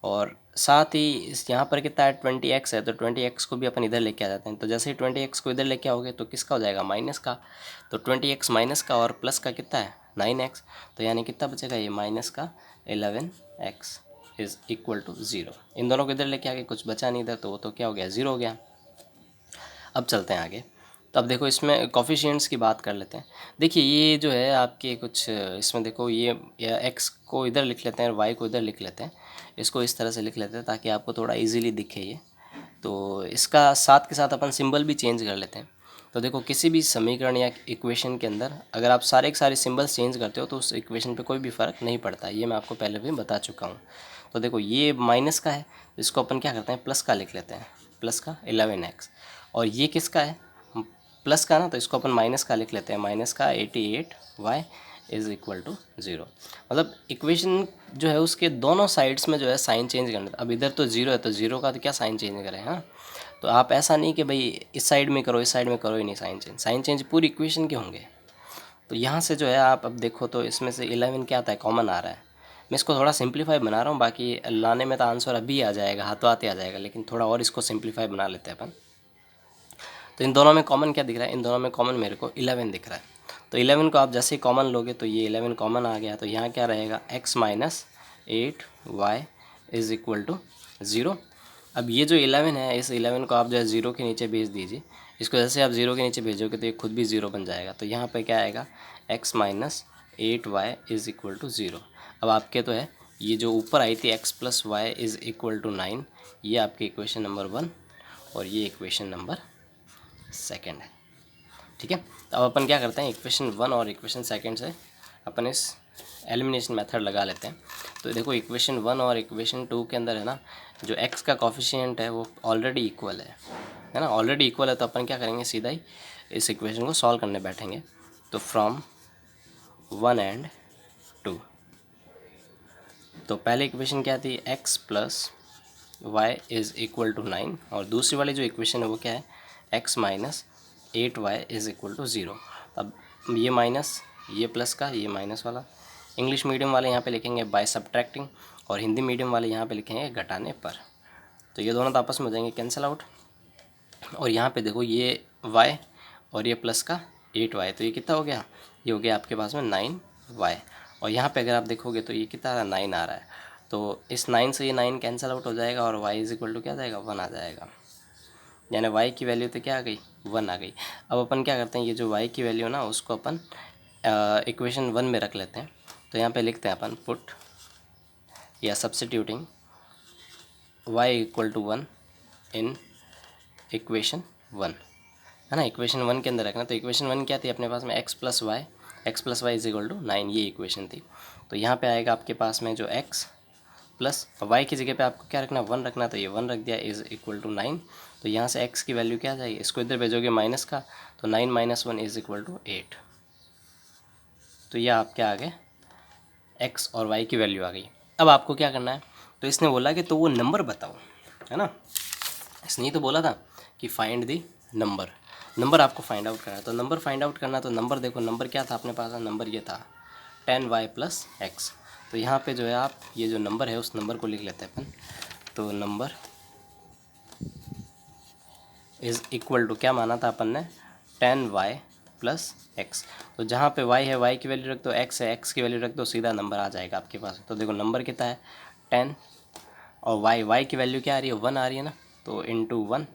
और साथ ही इस यहाँ पर कितना है, 20x है, तो 20x को भी अपन इधर लेके आ जाते हैं। तो जैसे ही 20x को इधर लेके आओगे तो किसका हो जाएगा, माइनस का। तो 20x माइनस का और प्लस का कितना है, 9x। तो यानी कितना बचेगा, ये माइनस का 11x इज़ इक्वल टू 0। इन दोनों को इधर लेके आगे कुछ बचा नहीं था, तो वो तो क्या हो गया, 0 हो गया। अब चलते हैं आगे। तो अब देखो इसमें कोफिशिएंट्स की बात कर लेते हैं। देखिए ये जो है आपके कुछ इसमें देखो ये एक्स को इधर लिख लेते हैं और वाई को इधर लिख लेते हैं। इसको इस तरह से लिख लेते हैं ताकि आपको थोड़ा इजीली दिखे ये। तो इसका साथ के साथ अपन सिंबल भी चेंज कर लेते हैं। तो देखो किसी भी समीकरण या इक्वेशन के अंदर अगर आप सारे के सारे सिंबल्स चेंज करते हो तो उस इक्वेशन पे कोई भी फ़र्क नहीं पड़ता, ये मैं आपको पहले भी बता चुका हूँ। तो देखो ये माइनस का है, इसको अपन क्या करते हैं, प्लस का लिख लेते हैं, प्लस का 11x। और ये किसका है, प्लस का ना, तो इसको अपन माइनस का लिख लेते हैं, माइनस का 88y इज़ इक्वल टू 0। मतलब इक्वेशन जो है उसके दोनों साइड्स में जो है साइन चेंज करना। अब इधर तो 0 है, तो 0 का तो क्या साइन चेंज करें, हाँ। तो आप ऐसा नहीं कि भाई इस साइड में करो, इस साइड में करो ही नहीं साइन चेंज, साइन चेंज पूरी इक्वेशन के होंगे। तो यहाँ से जो है आप अब देखो तो इसमें से 11 क्या आता है, कॉमन आ रहा है। मैं इसको थोड़ा सिंप्लीफाई बना रहा हूँ, बाकी लाने में तो आंसर अभी आ जाएगा, हाथों हाथ आ जाएगा, लेकिन थोड़ा और इसको सिंप्लीफाई बना लेते हैं अपन। तो इन दोनों में कॉमन क्या दिख रहा है, इन दोनों में कॉमन मेरे को 11 दिख रहा है। तो 11 को आप जैसे ही कॉमन लोगे तो ये 11 कॉमन आ गया। तो यहाँ क्या रहेगा, x minus 8y is equal to 0। अब ये जो 11 है, इस 11 को आप जो है 0 के नीचे भेज दीजिए। इसको जैसे आप 0 के नीचे भेजोगे तो ये खुद भी 0 बन जाएगा। तो यहाँ पे क्या आएगा, x minus 8y is equal to 0। अब आपके तो है ये जो ऊपर आई थी x plus y is equal to 9, ये आपकी इक्वेशन नंबर 1 और ये इक्वेशन नंबर 2 है। ठीक है। तो अब अपन क्या करते हैं, इक्वेशन 1 और इक्वेशन 2 से अपन इस एलिमिनेशन मेथड लगा लेते हैं। तो देखो इक्वेशन 1 और इक्वेशन 2 के अंदर है ना, जो x का कोफिशिएंट है वो ऑलरेडी इक्वल है ना, ऑलरेडी इक्वल है। तो अपन क्या करेंगे, सीधा ही इस इक्वेशन को सॉल्व करने बैठेंगे। तो फ्रॉम 1 एंड 2, तो पहले इक्वेशन क्या थी, x plus y is equal to 9, और दूसरी वाली जो इक्वेशन है वो क्या है, x minus 8y is equal to 0। अब ये माइनस, ये प्लस का, ये माइनस वाला। इंग्लिश मीडियम वाले यहाँ पे लिखेंगे बाय सब्ट्रैक्टिंग, और हिंदी मीडियम वाले यहाँ पे लिखेंगे घटाने पर। तो ये दोनों तो आपस में हो जाएंगे कैंसिल आउट। और यहाँ पे देखो ये y और ये प्लस का 8y, तो ये कितना हो गया, ये हो गया आपके पास में 9y। और यहाँ पे अगर आप देखोगे तो ये कितना आ रहा है, 9 आ रहा है। तो इस 9 से ये 9 कैंसिल आउट हो जाएगा और y इज़ इक्वल टू क्या आ जाएगा, 1 आ जाएगा। यानी y की वैल्यू तो क्या आ गई, 1 आ गई। अब अपन क्या करते हैं, ये जो y की वैल्यू ना उसको अपन इक्वेशन 1 में रख लेते हैं। तो यहाँ पे लिखते हैं अपन पुट या substituting y equal to 1 in equation 1, है ना। इक्वेशन 1 के अंदर रखना। तो इक्वेशन 1 क्या थी अपने पास में, x plus y is equal to 9, ये इक्वेशन थी। तो यहाँ पे आएगा आपके पास में जो x प्लस y की जगह पे आपको क्या रखना, 1 रखना। तो ये 1 रख दिया, इज़ इक्वल टू 9। तो यहाँ से x की वैल्यू क्या आ जाएगी, इसको इधर भेजोगे माइनस का, तो 9 माइनस 1 इज़ इक्वल टू 8। तो ये आपके आ गए x और y की वैल्यू आ गई। अब आपको क्या करना है, तो इसने बोला कि तो वो नंबर बताओ, है ना। इसने ही तो बोला था कि फाइंड दी नंबर, नंबर आपको फाइंड आउट करना है। तो नंबर फाइंड आउट करना, तो नंबर देखो, नंबर क्या था अपने पास, नंबर ये था 10y प्लस x। तो यहाँ पे जो है आप ये जो नंबर है उस नंबर को लिख लेते हैं अपन। तो नंबर इज़ इक्वल टू क्या माना था अपन ने, 10y प्लस x। तो जहाँ पे y है y की वैल्यू रख दो, x है x की वैल्यू रख दो, सीधा नंबर आ जाएगा आपके पास। तो देखो नंबर कितना है 10, और y की वैल्यू क्या आ रही है, 1 आ रही है ना। तो इंटू 1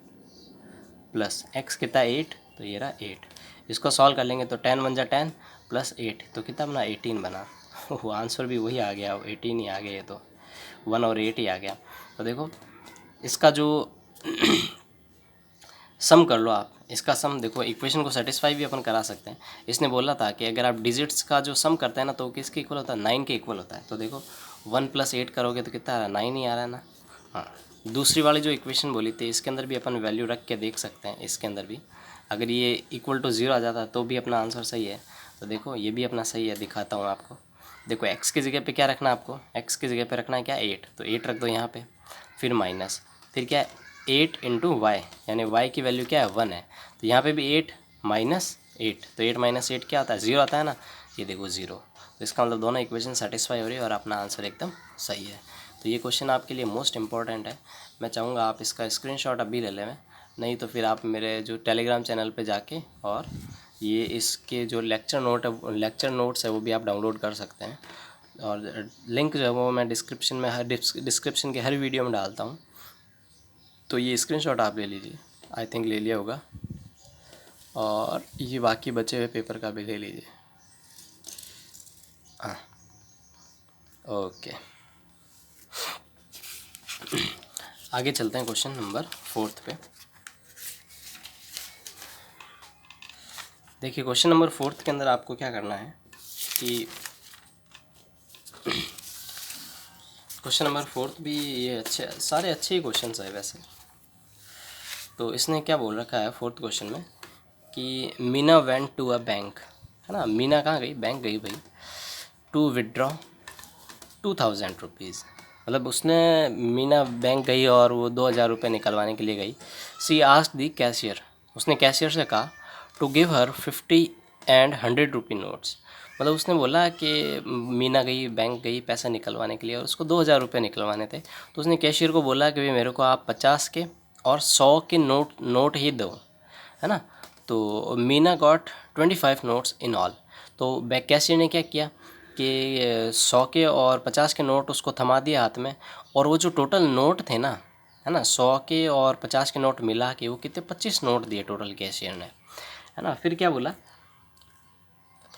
प्लस x कितना 8, तो ये रहा 8। इसको सॉल्व कर लेंगे तो 10 1 जा 10 प्लस 8, तो कितना बना 18 बना। वो आंसर भी वही आ गया, 18 ही आ गया, ये तो 1 और 8 ही आ गया। तो देखो इसका जो सम कर लो आप, इसका सम देखो, इक्वेशन को सेटिस्फाई भी अपन करा सकते हैं। इसने बोला था कि अगर आप डिजिट्स का जो सम करते हैं ना, तो वो किसके इक्वल होता है, 9 के इक्वल होता है। तो देखो 1 प्लस 8 करोगे तो कितना आ रहा है, 9 ही आ रहा है ना। हाँ, दूसरी वाली जो इक्वेशन बोली थी इसके अंदर भी अपन वैल्यू रख के देख सकते हैं। इसके अंदर भी अगर ये इक्वल टू 0 आ जाता तो भी अपना आंसर सही है। तो देखो ये भी अपना सही है, दिखाता हूँ आपको। देखो x की जगह पे क्या रखना है आपको, x की जगह पे रखना है क्या 8, तो 8 रख दो यहाँ पे, फिर माइनस, फिर क्या है 8 इंटू वाई, यानी y की वैल्यू क्या है 1 है। तो यहाँ पे भी 8 माइनस 8, तो 8 माइनस 8 क्या आता है, 0 आता है ना। ये देखो 0, तो इसका मतलब दोनों इक्वेशन सेटिस्फाई हो रही है और अपना आंसर एकदम सही है। तो ये क्वेश्चन आपके लिए मोस्ट इंपॉर्टेंट है। मैं चाहूँगा आप इसका स्क्रीनशॉट अभी ले लें, नहीं तो फिर आप मेरे जो टेलीग्राम चैनल पे जाके और ये इसके जो लेक्चर नोट्स है वो भी आप डाउनलोड कर सकते हैं। और लिंक जो है वो मैं डिस्क्रिप्शन में डिस्क्रिप्शन के हर वीडियो में डालता हूँ। तो ये स्क्रीनशॉट आप ले लीजिए, आई थिंक ले लिया होगा, और ये बाकी बचे हुए पेपर का भी ले लीजिए। हाँ, ओके। आगे चलते हैं क्वेश्चन नंबर 4 पे। देखिए क्वेश्चन नंबर 4 के अंदर आपको क्या करना है कि क्वेश्चन नंबर 4 भी ये अच्छे, सारे अच्छे ही क्वेश्चन है वैसे। तो इसने क्या बोल रखा है 4th क्वेश्चन में कि Meena went to a bank, है ना। मीना कहाँ गई? बैंक गई भाई। टू विड्रॉ 2000 रुपीज़, मतलब उसने मीना बैंक गई और वो 2000 रुपये निकलवाने के लिए गई। सी आस्क्ड दी कैशियर, उसने कैशियर से कहा to give her 50 and 100 rupee notes. मतलब उसने बोला कि मीना गई बैंक गई पैसा निकलवाने के लिए और उसको 2000 रुपये निकलवाने थे। तो उसने कैशियर को बोला कि भाई मेरे को आप 50 के और 100 के नोट ही दो, है ना। तो Meena got 25 notes in all. तो बैंक कैशियर ने क्या किया कि 100 के और 50 के नोट उसको थमा दिया हाथ में, और वो जो टोटल नोट थे ना, है ना, 100 के और 50 के नोट मिला के वो कितने 25 नोट दिए टोटल कैशियर ने, है ना। फिर क्या बोला,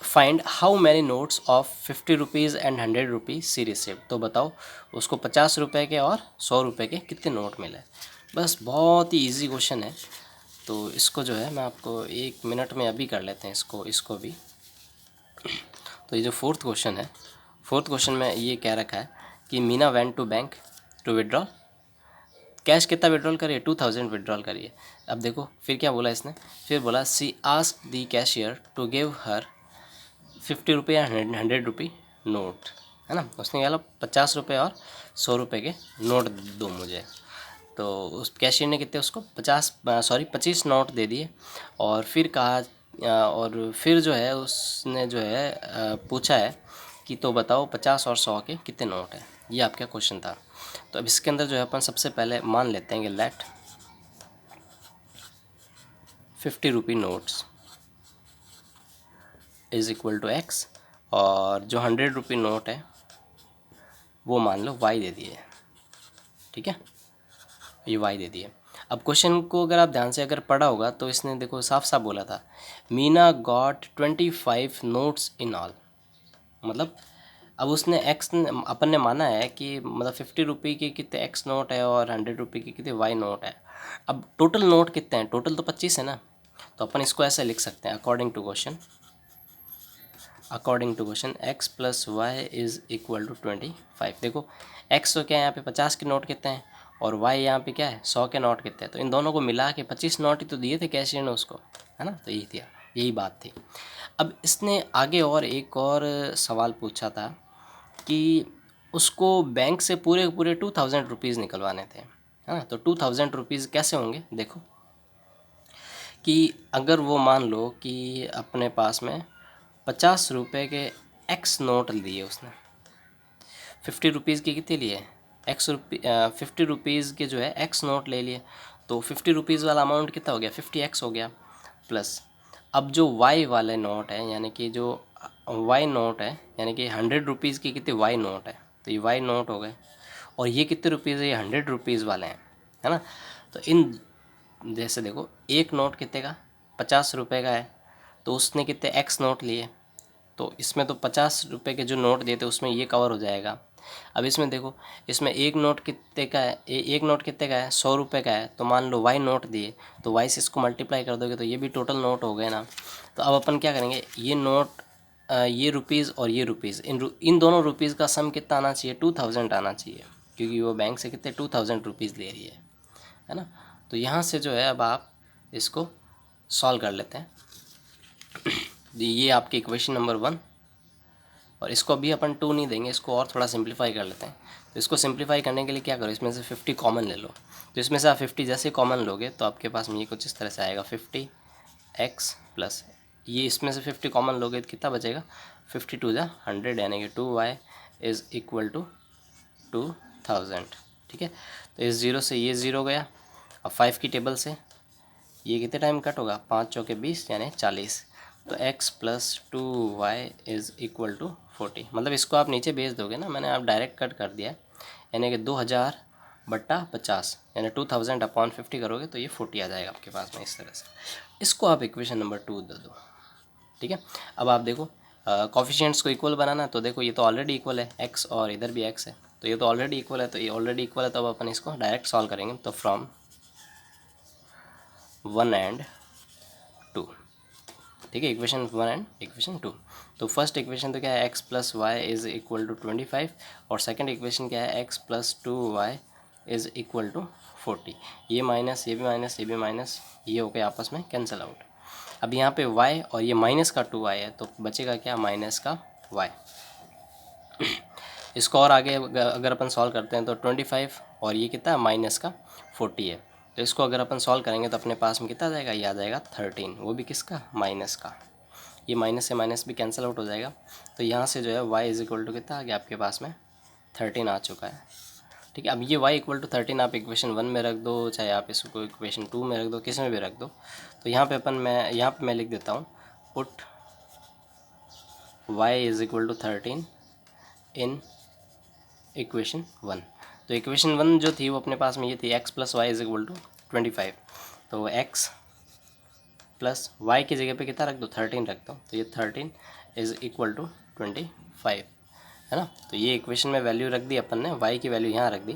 find how many notes of 50 rupees and 100 rupees she received. तो बताओ उसको 50 रुपये के और 100 रुपये के कितने नोट मिले। बस बहुत ही इजी क्वेश्चन है। तो इसको जो है मैं आपको 1 मिनट में अभी कर लेते हैं इसको भी। तो ये जो 4th क्वेश्चन है, 4th क्वेश्चन में ये कह रखा है कि Meena went to bank to withdraw, cash कितना विड्रॉल करिए 2000 विड्रॉल करिए। अब देखो फिर क्या बोला इसने, फिर बोला she asked the cashier to give her 50 रुपये या 100 रुपी नोट, है ना। उसने कहा 50 रुपये और 100 रुपये के नोट दो मुझे। तो उस कैशियर ने कितने उसको 25 नोट दे दिए। और फिर कहा और फिर जो है उसने जो है पूछा है कि तो बताओ 50 और 100 के कितने नोट हैं। ये आपका क्वेश्चन था। तो अब इसके अंदर जो है अपन सबसे पहले मान लेते हैं कि let 50 rupee notes is equal to x, और जो 100 रुपी नोट है वो मान लो वाई दे दिए, ठीक है, ये वाई दे दिए। अब क्वेश्चन को अगर आप ध्यान से अगर पढ़ा होगा तो इसने देखो साफ साफ बोला था Meena got 25 notes in all. मतलब अब उसने अपन ने माना है कि मतलब 50 रुपये के कितने एक्स नोट है और 100 रुपये के कितने वाई नोट है। अब टोटल नोट कितने हैं? टोटल तो 25 है ना। तो अपन इसको ऐसे लिख सकते हैं according to question x plus y is equal to 25। देखो एक्स तो क्या है यहाँ पे 50 के नोट कितने हैं और वाई यहाँ पे क्या है 100 के नोट कितने हैं। तो इन दोनों को मिला के 25 नोट ही तो दिए थे कैशियर ने उसको, है ना। तो यही बात थी। अब इसने आगे और एक और सवाल पूछा था कि उसको बैंक से पूरे 2000 रुपीज़ निकलवाने थे, है ना। तो 2000 रुपीज़ कैसे होंगे देखो कि अगर वो मान लो कि अपने पास में 50 रुपये के एक्स नोट लिए उसने, 50 रुपीज़ के कितने लिए 50 रुपीज़ के जो है एक्स नोट ले लिए। तो 50 रुपीज़ वाला अमाउंट कितना हो गया 50x हो गया, प्लस अब जो वाई वाले नोट है यानी कि जो वाई नोट है यानी कि 100 रुपीज़ के कितने वाई नोट है, तो ये वाई नोट हो गए। और ये कितने रुपीज़ है, ये 100 रुपीज़ वाले हैं, है ना। तो इन जैसे देखो एक नोट कितने का 50 रुपये का है, तो उसने कितने एक्स नोट लिए, तो इसमें तो 50 रुपये के जो नोट दिए थे उसमें ये कवर हो जाएगा। अब इसमें देखो इसमें एक नोट कितने का है, एक नोट कितने का है 100 रुपये का है। तो मान लो वाई नोट दिए तो वाई से इसको मल्टीप्लाई कर दोगे तो ये भी टोटल नोट हो गए ना। तो अब अपन क्या करेंगे, ये नोट ये रुपीज़ और ये रुपीज़ इन दोनों रुपीज़ का सम कितना आना चाहिए 2000 आना चाहिए, क्योंकि वो बैंक से कितने 2000 रुपीज़ ले रही है ना। तो यहाँ से जो है अब आप इसको सॉल्व कर लेते हैं। ये आपके इक्वेशन नंबर 1, और इसको अभी अपन 2 नहीं देंगे, इसको और थोड़ा सिंप्लीफाई कर लेते हैं। तो इसको सिंप्लीफाई करने के लिए क्या करो, इसमें से 50 कॉमन ले लो। तो इसमें से आप 50 जैसे कॉमन लोगे तो आपके पास में ये कुछ इस तरह से आएगा 50x प्लस ये इसमें से 50 कॉमन लोगे तो कितना बचेगा 52 जा 100 यानी कि 2y इज़ इक्वल टू 2000, ठीक है। तो इस 0 से ये 0 गया। अब 5 की टेबल से ये कितने टाइम कट होगा 5 चौके 20 यानी 40। तो x plus 2y is equal to 40, मतलब इसको आप नीचे भेज दोगे ना, मैंने आप डायरेक्ट कट कर दिया, यानी कि 2000/50, यानी 2000/50 करोगे तो ये 40 आ जाएगा आपके पास में इस तरह से। इसको आप इक्वेशन नंबर 2 दे दो, ठीक है। अब आप देखो कॉफिशिएंट्स को इक्वल बनाना, तो देखो ये तो ऑलरेडी इक्वल है x, और इधर भी x है, तो ये तो ऑलरेडी इक्वल है, तो ये ऑलरेडी इक्वल है, तो अब अपन इसको डायरेक्ट सॉल्व करेंगे। तो फ्रॉम 1 and 2, ठीक है, इक्वेशन 1 एंड इक्वेशन 2। तो फर्स्ट इक्वेशन तो क्या है, x + y = 25, और सेकंड इक्वेशन क्या है, x + 2y = 40। ये माइनस, ये भी माइनस, ये भी माइनस, ये हो गए आपस में कैंसिल आउट। अब यहाँ पे y और ये माइनस का 2y है, तो बचेगा क्या, माइनस का y। इसको और आगे अगर अपन सॉल्व करते हैं तो 25 और ये कितना है, माइनस का 40 है, तो इसको अगर अपन सॉल्व करेंगे तो अपने पास में कितना आ जाएगा, ये आ जाएगा 13, वो भी किसका, माइनस का। ये माइनस से माइनस भी कैंसिल आउट हो जाएगा, तो यहाँ से जो है y = कितना आ गया आपके पास में, 13 आ चुका है, ठीक है। अब ये y = 13 आप इक्वेशन 1 में रख दो, चाहे आप इसको इक्वेशन 2 में रख दो, किस में भी रख दो। तो यहाँ पे मैं लिख देता हूँ, पुट y = 13 इन इक्वेशन 1। तो इक्वेशन 1 जो थी वो अपने पास में ये थी, x + y = 25, तो x + y की जगह पे कितना रख दो, 13 रख दो, तो ये 13 = 25, है ना। तो ये इक्वेशन में वैल्यू रख दी अपन ने, y की वैल्यू यहाँ रख दी,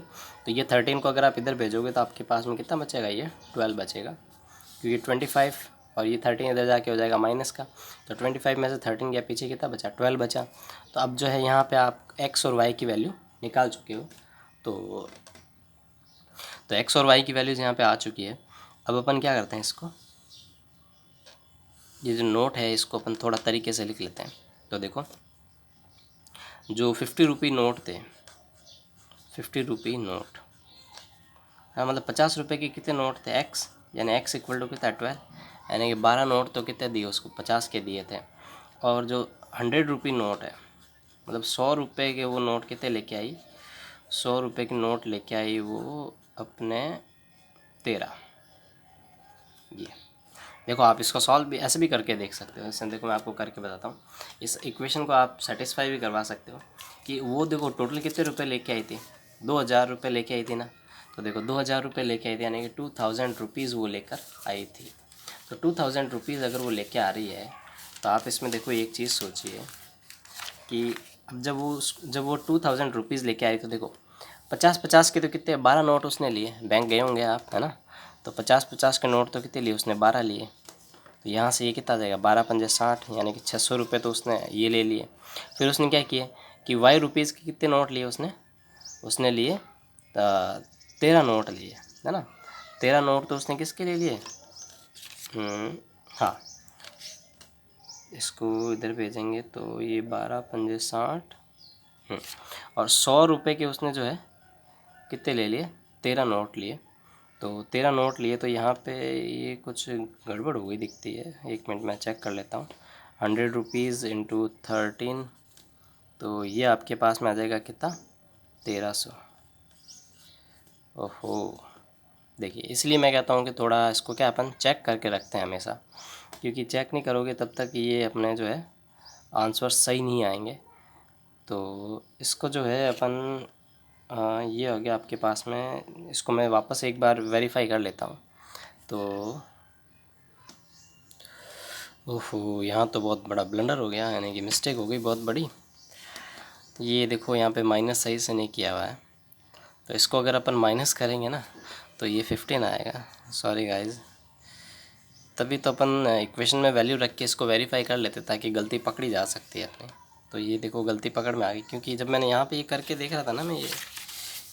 तो ये 13 को अगर आप इधर भेजोगे तो आपके पास में कितना बचेगा, ये 12 बचेगा, क्योंकि 25 और ये 13 इधर जाके हो जाएगा माइनस का, तो 25 में से 13 गया, पीछे कितना बचा, 12 बचा। तो अब जो है यहाँ पे आप x और y की वैल्यू निकाल चुके हो, तो x और y की वैल्यूज़ यहाँ पे आ चुकी है। अब अपन क्या करते हैं, इसको, ये जो नोट है इसको अपन थोड़ा तरीके से लिख लेते हैं। तो देखो, जो 50 रुपये नोट थे, 50 रुपये नोट, हाँ, मतलब 50 रुपये के कितने नोट थे, x, यानी x = कितना, 12, यानी कि 12 नोट तो कितने दिए उसको, 50 के दिए थे। और जो 100 रुपये नोट है, मतलब 100 रुपये के वो नोट कितने लेके आई, 100 रुपये की नोट लेके आई वो अपने 13। ये देखो, आप इसको सॉल्व भी ऐसे भी करके देख सकते हो। इससे देखो मैं आपको करके बताता हूँ, इस इक्वेशन को आप सेटिस्फाई भी करवा सकते हो कि वो देखो टोटल कितने रुपए लेके आई थी, 2000 रुपये लेके आई थी ना। तो देखो 2000 रुपये लेके आई थी, यानी कि 2000 रुपीज़ वो लेकर आई थी। तो 2000 रुपीज़ अगर वो लेके आ रही है, तो आप इसमें देखो एक चीज़ सोचिए कि अब जब वो 2000 रुपीज़ लेके आई, तो देखो 50-50 के तो कितने, 12 नोट उसने लिए, बैंक गए होंगे आप, है ना। तो 50-50 के नोट तो कितने लिए उसने, 12 लिए। तो यहाँ से ये कितना आ जाएगा, 12×5 = 60, यानी कि 600 रुपये तो उसने ये ले लिए। फिर उसने क्या किया कि y रुपीज़ के कितने नोट लिए उसने लिए 13 नोट लिए, है ना। 13 नोट तो उसने किसके ले लिए, हाँ, इसको इधर भेजेंगे तो ये 12×5 = 60, और 100 रुपये के उसने जो है कितने ले लिए, 13 नोट लिए। तो 13 नोट लिए, तो यहाँ पे ये कुछ गड़बड़ हो गई दिखती है, एक मिनट मैं चेक कर लेता हूँ। 100 रुपीज़ × 13, तो ये आपके पास में आ जाएगा कितना, 1300। ओहो, देखिए, इसलिए मैं कहता हूँ कि थोड़ा इसको क्या अपन चेक करके रखते हैं हमेशा, क्योंकि चेक नहीं करोगे तब तक ये अपने जो है आंसर सही नहीं आएंगे। तो इसको जो है अपन ये हो गया आपके पास में, इसको मैं वापस एक बार वेरीफाई कर लेता हूँ। तो ओहो, यहाँ तो बहुत बड़ा ब्लंडर हो गया, यानी कि मिस्टेक हो गई बहुत बड़ी। ये देखो यहाँ पे माइनस सही से नहीं किया हुआ है, तो इसको अगर अपन माइनस करेंगे ना तो ये 15 आएगा। सॉरी गाइज, तभी तो अपन इक्वेशन में वैल्यू रख के इसको वेरीफाई कर लेते ताकि गलती पकड़ी जा सकती है अपनी। तो ये देखो गलती पकड़ में आ गई, क्योंकि जब मैंने यहाँ पे ये करके देख रहा था ना, मैं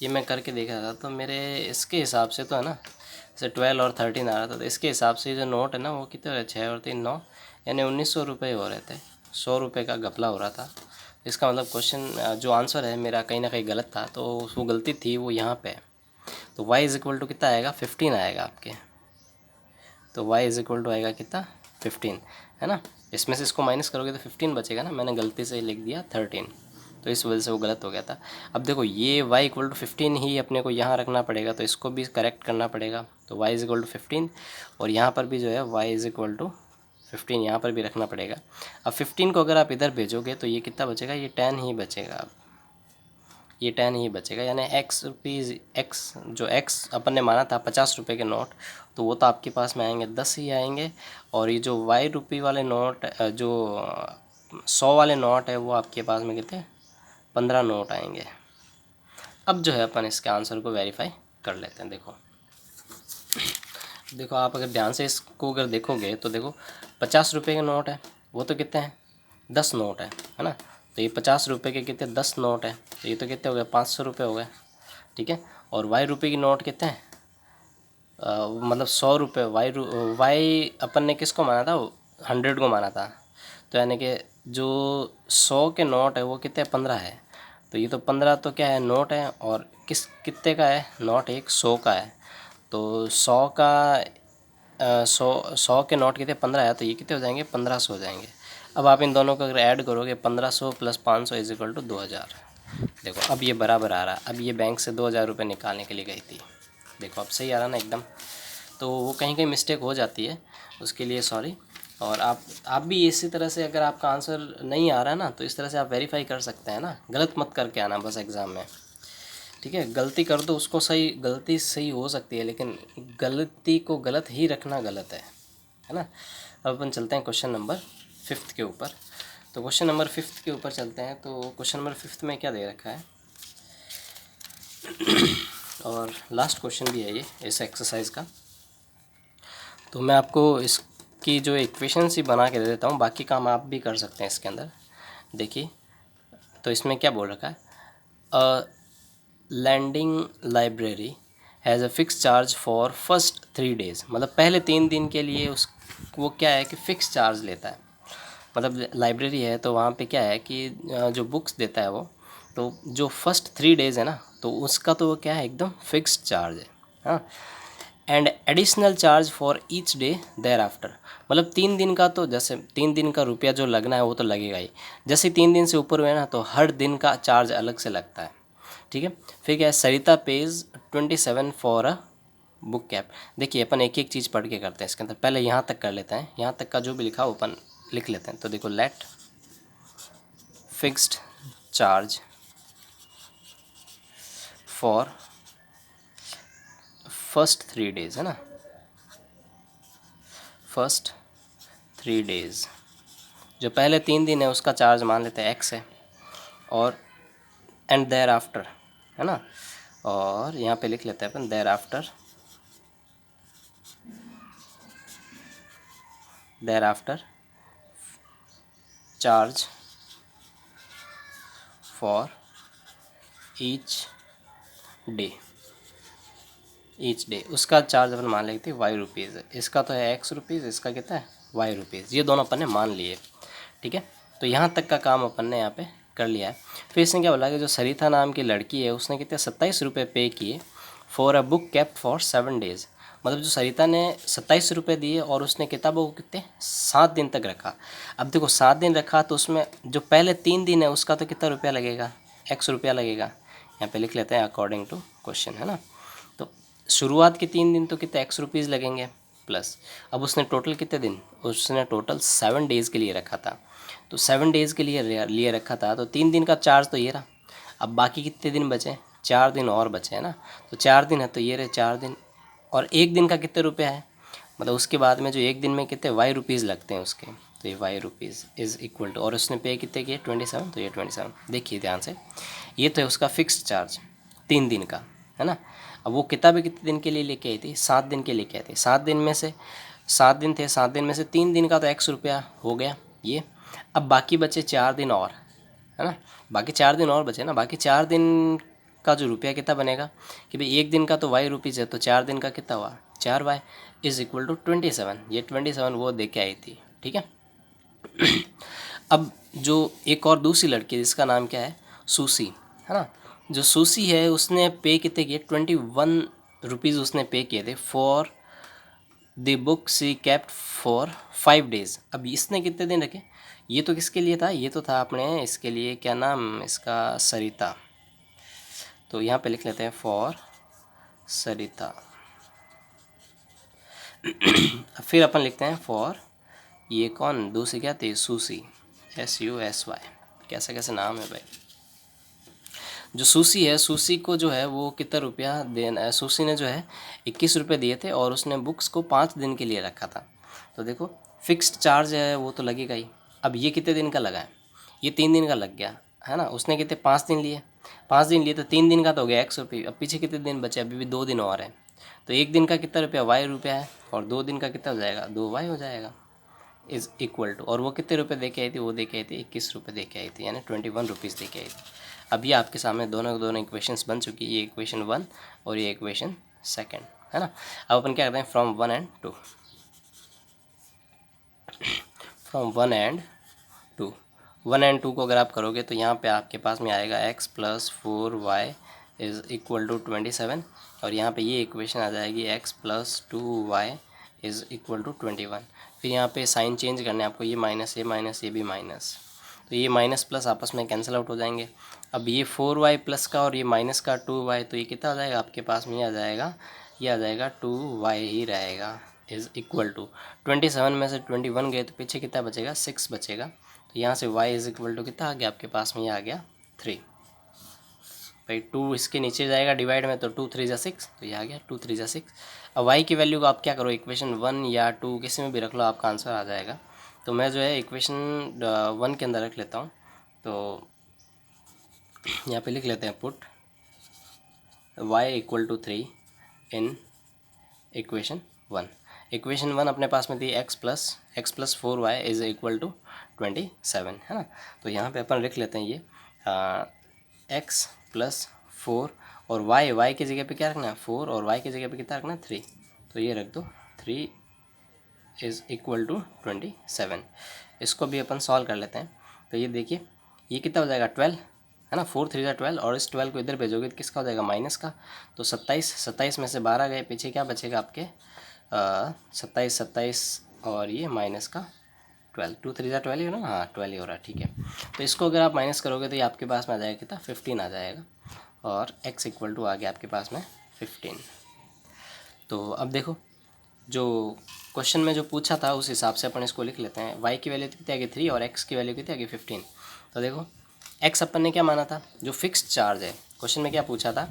ये मैं करके देख रहा था, तो मेरे इसके हिसाब से तो है ना, जैसे 12 और 13 आ रहा था, तो इसके हिसाब से जो नोट है ना वो कितने हो रहे, 6 और 3 9, यानी 1900 रुपये हो रहे थे। 100 रुपये का घपला हो रहा था। इसका मतलब क्वेश्चन जो आंसर है मेरा कहीं ना कहीं गलत था, तो वो गलती थी वो यहाँ पे है। तो y = कितना आएगा, 15 आएगा आपके। तो y = आएगा कितना, 15, है ना। इसमें से इसको माइनस करोगे तो 15 बचेगा ना, मैंने गलती से लिख दिया 13, तो इस वजह से वो गलत हो गया था। अब देखो ये y = 15 ही अपने को यहाँ रखना पड़ेगा, तो इसको भी करेक्ट करना पड़ेगा। तो y = 15, और यहाँ पर भी जो है y = 15 यहाँ पर भी रखना पड़ेगा। अब 15 को अगर आप इधर भेजोगे तो ये कितना बचेगा, ये 10 ही बचेगा। अब ये 10 ही बचेगा, यानी एक्स जो एक्स अपन ने माना था 50 रुपये के नोट, तो वो तो आपके पास में आएंगे 10 ही आएंगे। और ये जो वाई रुपये वाले नोट, जो 100 वाले नोट है, वो आपके पास में कितने 15 नोट आएंगे। अब जो है अपन इसके आंसर को वेरीफाई कर लेते हैं। देखो आप अगर ध्यान से इसको अगर देखोगे तो देखो 50 रुपये के नोट है, वो तो कितने हैं 10 नोट है ना। तो ये 50 रुपये के कितने 10 नोट है, तो ये तो कितने हो गए 500 रुपये हो गए, ठीक है। और वाई रुपये की नोट कितने हैं, मतलब 100 रुपये। वाई अपन ने किसको माना था, 100 को माना था। तो यानी कि जो 100 के नोट है वो कितने 15 है। तो ये तो 15 तो क्या है नोट है, और कितने का है नोट, एक 100 का है। तो 100 का 100 के नोट कितने 15 है, तो ये कितने हो जाएंगे 1500 हो जाएंगे। अब आप इन दोनों को अगर ऐड करोगे 1500 + 500 = 2000। देखो अब ये बराबर आ रहा है। अब ये बैंक से 2000 रुपये निकालने के लिए गई थी। देखो अब सही आ रहा ना एकदम। तो वो कहीं कहीं मिस्टेक हो जाती है, उसके लिए सॉरी। और आप भी इसी तरह से अगर आपका आंसर नहीं आ रहा है ना, तो इस तरह से आप वेरीफाई कर सकते हैं ना। गलत मत करके आना बस एग्ज़ाम में, ठीक है। गलती कर दो उसको सही, गलती सही हो सकती है, लेकिन गलती को गलत ही रखना गलत है ना। अब अपन चलते हैं क्वेश्चन नंबर 5 के ऊपर। तो क्वेश्चन नंबर 5 के ऊपर चलते हैं। तो क्वेश्चन नंबर 5 में क्या दे रखा है, और लास्ट क्वेश्चन भी है ये इस एक्सरसाइज का। तो मैं आपको इसकी जो इक्वेशंस ही बना के दे देता हूँ, बाकी काम आप भी कर सकते हैं इसके अंदर। देखिए तो इसमें क्या बोल रखा है, a landing library has a fix charge for first 3 days. मतलब पहले 3 दिन के लिए वो क्या है कि फ़िक्स चार्ज लेता है। मतलब लाइब्रेरी है तो वहाँ पे क्या है कि जो बुक्स देता है वो, तो जो फर्स्ट 3 डेज़ है ना, तो उसका तो वो क्या है एकदम फिक्स्ड चार्ज है, हाँ। And additional charge for each day thereafter. मतलब 3 दिन का, तो जैसे 3 दिन का रुपया जो लगना है वो तो लगेगा ही। जैसे 3 दिन से ऊपर हुए ना, तो हर दिन का चार्ज अलग से लगता है, ठीक है। फिर क्या है, Sarita pays 27 for a book kept. देखिए अपन एक एक चीज़ पढ़ के करते हैं इसके अंदर। पहले यहाँ तक कर लेते हैं, यहाँ तक का जो भी लिखा अपन लिख लेते हैं। तो देखो let fixed charge for first 3 days, है ना, फर्स्ट 3 डेज़। जो पहले 3 दिन है उसका चार्ज मान लेते हैं x है, और एंड देयर आफ्टर, है ना। और यहाँ पे लिख लेते हैं अपन there after charge for each day उसका चार्ज अपन मान लेते हैं y रुपीज़। इसका तो है x रुपीज़, इसका कितना है y रुपीज़। ये दोनों अपन ने मान लिए, ठीक है। तो यहाँ तक का काम अपन ने यहाँ पे कर लिया है। फिर इसने क्या बोला कि जो सरिता नाम की लड़की है उसने कितने 27 रुपये पे किए for a book kept for 7 days. मतलब जो सरिता ने 27 रुपये दिए और उसने किताबों को कितने 7 दिन तक रखा। अब देखो 7 दिन रखा, तो उसमें जो पहले 3 दिन है उसका तो कितना रुपया लगेगा, x रुपया लगेगा। यहाँ पे लिख लेते हैं अकॉर्डिंग टू क्वेश्चन, है ना। तो शुरुआत के 3 दिन तो कितने x रुपीज़ लगेंगे, प्लस अब उसने टोटल कितने दिन, उसने टोटल 7 डेज़ के लिए रखा था। तो 7 डेज़ के लिए रखा था, तो 3 दिन का चार्ज तो ये रहा। अब बाकी कितने दिन बचे, 4 दिन और बचे, है ना। तो 4 दिन है तो ये रहे 4 दिन, और एक दिन का कितने रुपया है, मतलब उसके बाद में जो एक दिन में कितने y रुपीज़ लगते हैं उसके, तो ये y rupees is equal to, और उसने पे कितने किए 27, तो ये 27। देखिए ध्यान से, ये तो है उसका फिक्स चार्ज 3 दिन का, है ना। अब वो किताबें कितने दिन के लिए लेके आई थी, 7 दिन के लेके आई थी। 7 दिन में से 7 दिन थे, 7 दिन में से 3 दिन का तो x रुपया हो गया ये। अब बाकी बचे 4 दिन और, है ना, बाकी 4 दिन और बचे ना। बाकी 4 दिन का जो रुपया कितना बनेगा कि भाई एक दिन का तो y रुपीज़ है, तो 4 दिन का कितना हुआ 4y इज़ इक्वल टू 27। ये 27 वो दे के आई थी, ठीक है। अब जो एक और दूसरी लड़की है जिसका नाम क्या है सूसी, है ना। जो सूसी है उसने पे कितने किए 21 रुपीज़ उसने पे किए थे for the book C kept for 5 days. अब इसने कितने दिन रखे, ये तो किसके लिए था, ये तो था अपने इसके लिए, क्या नाम इसका, सरिता। तो यहाँ पे लिख लेते हैं फॉर सरिता। फिर अपन लिखते हैं फॉर ये कौन दूसरी क्या थी, सूसी, SUSY, कैसे कैसे नाम है भाई। जो सूसी है, सूसी को जो है वो कितना रुपया देना है, सूसी ने जो है 21 रुपये दिए थे और उसने बुक्स को 5 दिन के लिए रखा था। तो देखो फिक्स्ड चार्ज है वो तो लगेगा ही। अब ये कितने दिन का लगा है, ये 3 दिन का लग गया है ना, उसने कितने 5 दिन लिए, 5 दिन लिए तो 3 दिन का तो हो गया 100 रुपये। अब पीछे कितने दिन बचे, अभी भी 2 दिन और हैं, तो 1 दिन का कितना रुपया, Y रुपया है, और 2 दिन का कितना हो जाएगा, 2Y हो जाएगा, इज़ इक्वल टू, और वो कितने रुपए दे के आई थी, वो दे के आई थी 21 रुपये दे के आई थी, यानी 21 रुपीज़ दे के आई थी। अब ये आपके सामने दोनों इक्वेशंस बन चुकी है, ये इक्वेशन 1 और ये इक्वेशन 2 है ना। अब अपन क्या करते हैं, from 1 and 2, from 1 and 2, 1 and 2 को अगर आप करोगे तो यहाँ पे आपके पास में आएगा x + 4y is equal to 27, और यहाँ पे ये इक्वेशन आ जाएगी x + 2y is equal to 21। फिर यहाँ पे साइन चेंज करने आपको, ये माइनस, ये भी माइनस, तो ये माइनस प्लस आपस में कैंसिल आउट हो जाएंगे। अब ये 4y प्लस का और ये माइनस का 2y, तो ये कितना आ जाएगा आपके पास में, ये आ जाएगा 2y ही रहेगा, इज़ इक्वल टू 27 में से 21 गए तो पीछे कितना बचेगा, 6 बचेगा। तो यहाँ से y इज़ इक्वल टू कितना आ गया आपके पास में, ये आ गया 3 भाई। 2 इसके नीचे जाएगा डिवाइड में, तो 2 3 = 6, तो ये आ गया 2 3 = 6। अब y की वैल्यू को आप क्या करो, इक्वेशन 1 या 2 किसी में भी रख लो, आपका आंसर आ जाएगा। तो मैं जो है इक्वेशन 1 के अंदर रख लेता हूँ, तो यहाँ पे लिख लेते हैं put y = 3 in equation 1। Equation 1 अपने पास में थी x + 4y is equal to 27, है ना। तो यहाँ पे अपन लिख लेते हैं ये x + 4 और y की जगह पे क्या रखना है, 4, और y की जगह पे कितना रखना है, 3, तो ये रख दो 3 इज़ इक्वल टू 27। इसको भी अपन सॉल्व कर लेते हैं। तो ये देखिए ये कितना हो जाएगा, 12 है ना, 4 3 = 12, और इस 12 को इधर भेजोगे तो किसका हो जाएगा, माइनस का, तो 27 में से 12 गए, पीछे क्या बचेगा आपके 27 और ये माइनस का 12, 2 3 = 12 ही हो ना, हाँ 12 ही हो रहा है, ठीक है। तो इसको अगर आप माइनस करोगे तो ये आपके पास में आ जाएगा कितना, 15 आ जाएगा, और x इक्वल टू आ गया आपके पास में 15। तो अब देखो जो क्वेश्चन में जो पूछा था उस हिसाब से अपन इसको लिख लेते हैं। y की वैल्यू कितनी आ गई 3 और x की वैल्यू कितनी आ गई 15। तो देखो x अपन ने क्या माना था, जो फिक्स्ड चार्ज है, क्वेश्चन में क्या पूछा था,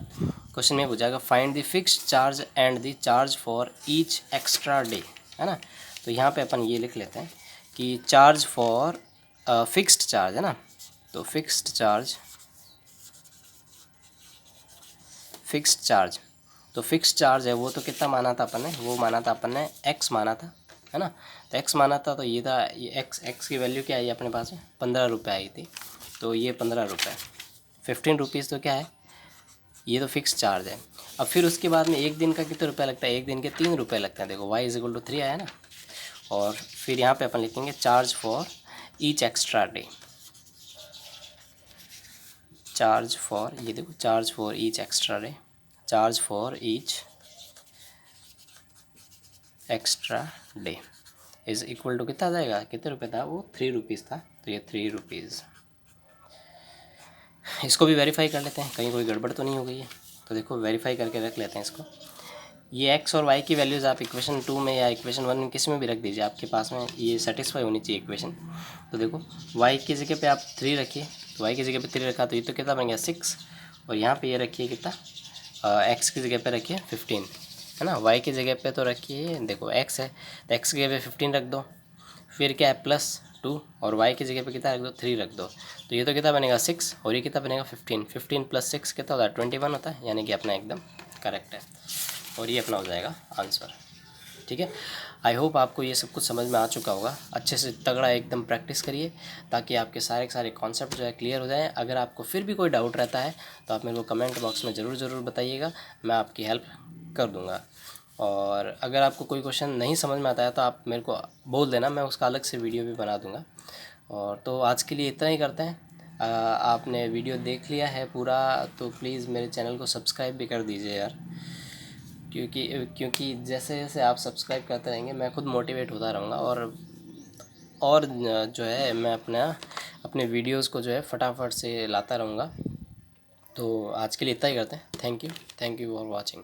क्वेश्चन में पूछा find the fixed charge and the charge for each extra day, है ना। तो यहाँ पे अपन ये लिख लेते हैं कि चार्ज फॉर फिक्स्ड चार्ज, है ना, तो फिक्स्ड चार्ज, तो फिक्स्ड चार्ज है वो तो कितना माना था अपन ने, वो माना था अपन ने x माना था, है ना। तो x माना था, तो ये था ये x की वैल्यू क्या आई अपने पास में, 15 रुपये आई थी, तो ये 15 रुपये, 15 रुपीज़ तो क्या है, ये तो फिक्स चार्ज है। अब फिर उसके बाद में एक दिन का कितने रुपया लगता है, एक दिन के 3 रुपये लगते हैं। देखो y इज़ इक्वल टू 3 आया ना, और फिर यहाँ पे अपन लिखेंगे charge for each extra day, charge for, ये देखो charge for each extra day, charge for each extra day is equal to कितना आ जाएगा, कितने रुपये था वो, 3 रुपीज़ था, तो ये 3 रुपीज़। इसको भी वेरीफाई कर लेते हैं, कहीं कोई गड़बड़ तो नहीं हो गई है। तो देखो वेरीफाई करके रख लेते हैं इसको। ये x और y की वैल्यूज़ आप इक्वेशन 2 में या इक्वेशन 1 में किसी में भी रख दीजिए, आपके पास में ये सेटिस्फाई होनी चाहिए इक्वेशन। तो देखो y की जगह पे आप 3 रखिए, तो y की जगह पे 3 रखा तो ये तो कितना बन गया 6, और यहाँ पे ये रखिए कितना, x की जगह पे रखिए 15, है ना। y की जगह पे तो रखिए, देखो x है तो x की जगह पे 15 रख दो, फिर क्या है +2, और y की जगह पे कितना रख दो, 3 रख दो, तो ये तो कितना बनेगा 6, और ये कितना बनेगा 15, 15 + 6 कितना होता है 21 होता है, यानी कि अपना एकदम करेक्ट है, और ये अपना हो जाएगा आंसर। ठीक है, आई होप आपको ये सब कुछ समझ में आ चुका होगा। अच्छे से तगड़ा एकदम प्रैक्टिस करिए ताकि आपके सारे के सारे कॉन्सेप्ट जो है क्लियर हो जाएं। अगर आपको फिर भी कोई डाउट रहता है तो आप मेरे को कमेंट बॉक्स में ज़रूर बताइएगा, मैं आपकी हेल्प कर दूँगा। और अगर आपको कोई क्वेश्चन नहीं समझ में आता है तो आप मेरे को बोल देना, मैं उसका अलग से वीडियो भी बना दूँगा। और तो आज के लिए इतना ही करते हैं। आपने वीडियो देख लिया है पूरा तो प्लीज़ मेरे चैनल को सब्सक्राइब भी कर दीजिए यार, क्योंकि जैसे जैसे आप सब्सक्राइब करते रहेंगे मैं खुद मोटिवेट होता रहूँगा, और जो है मैं अपने वीडियोस को जो है फटाफट से लाता रहूँगा। तो आज के लिए इतना ही करते हैं। Thank you for watching.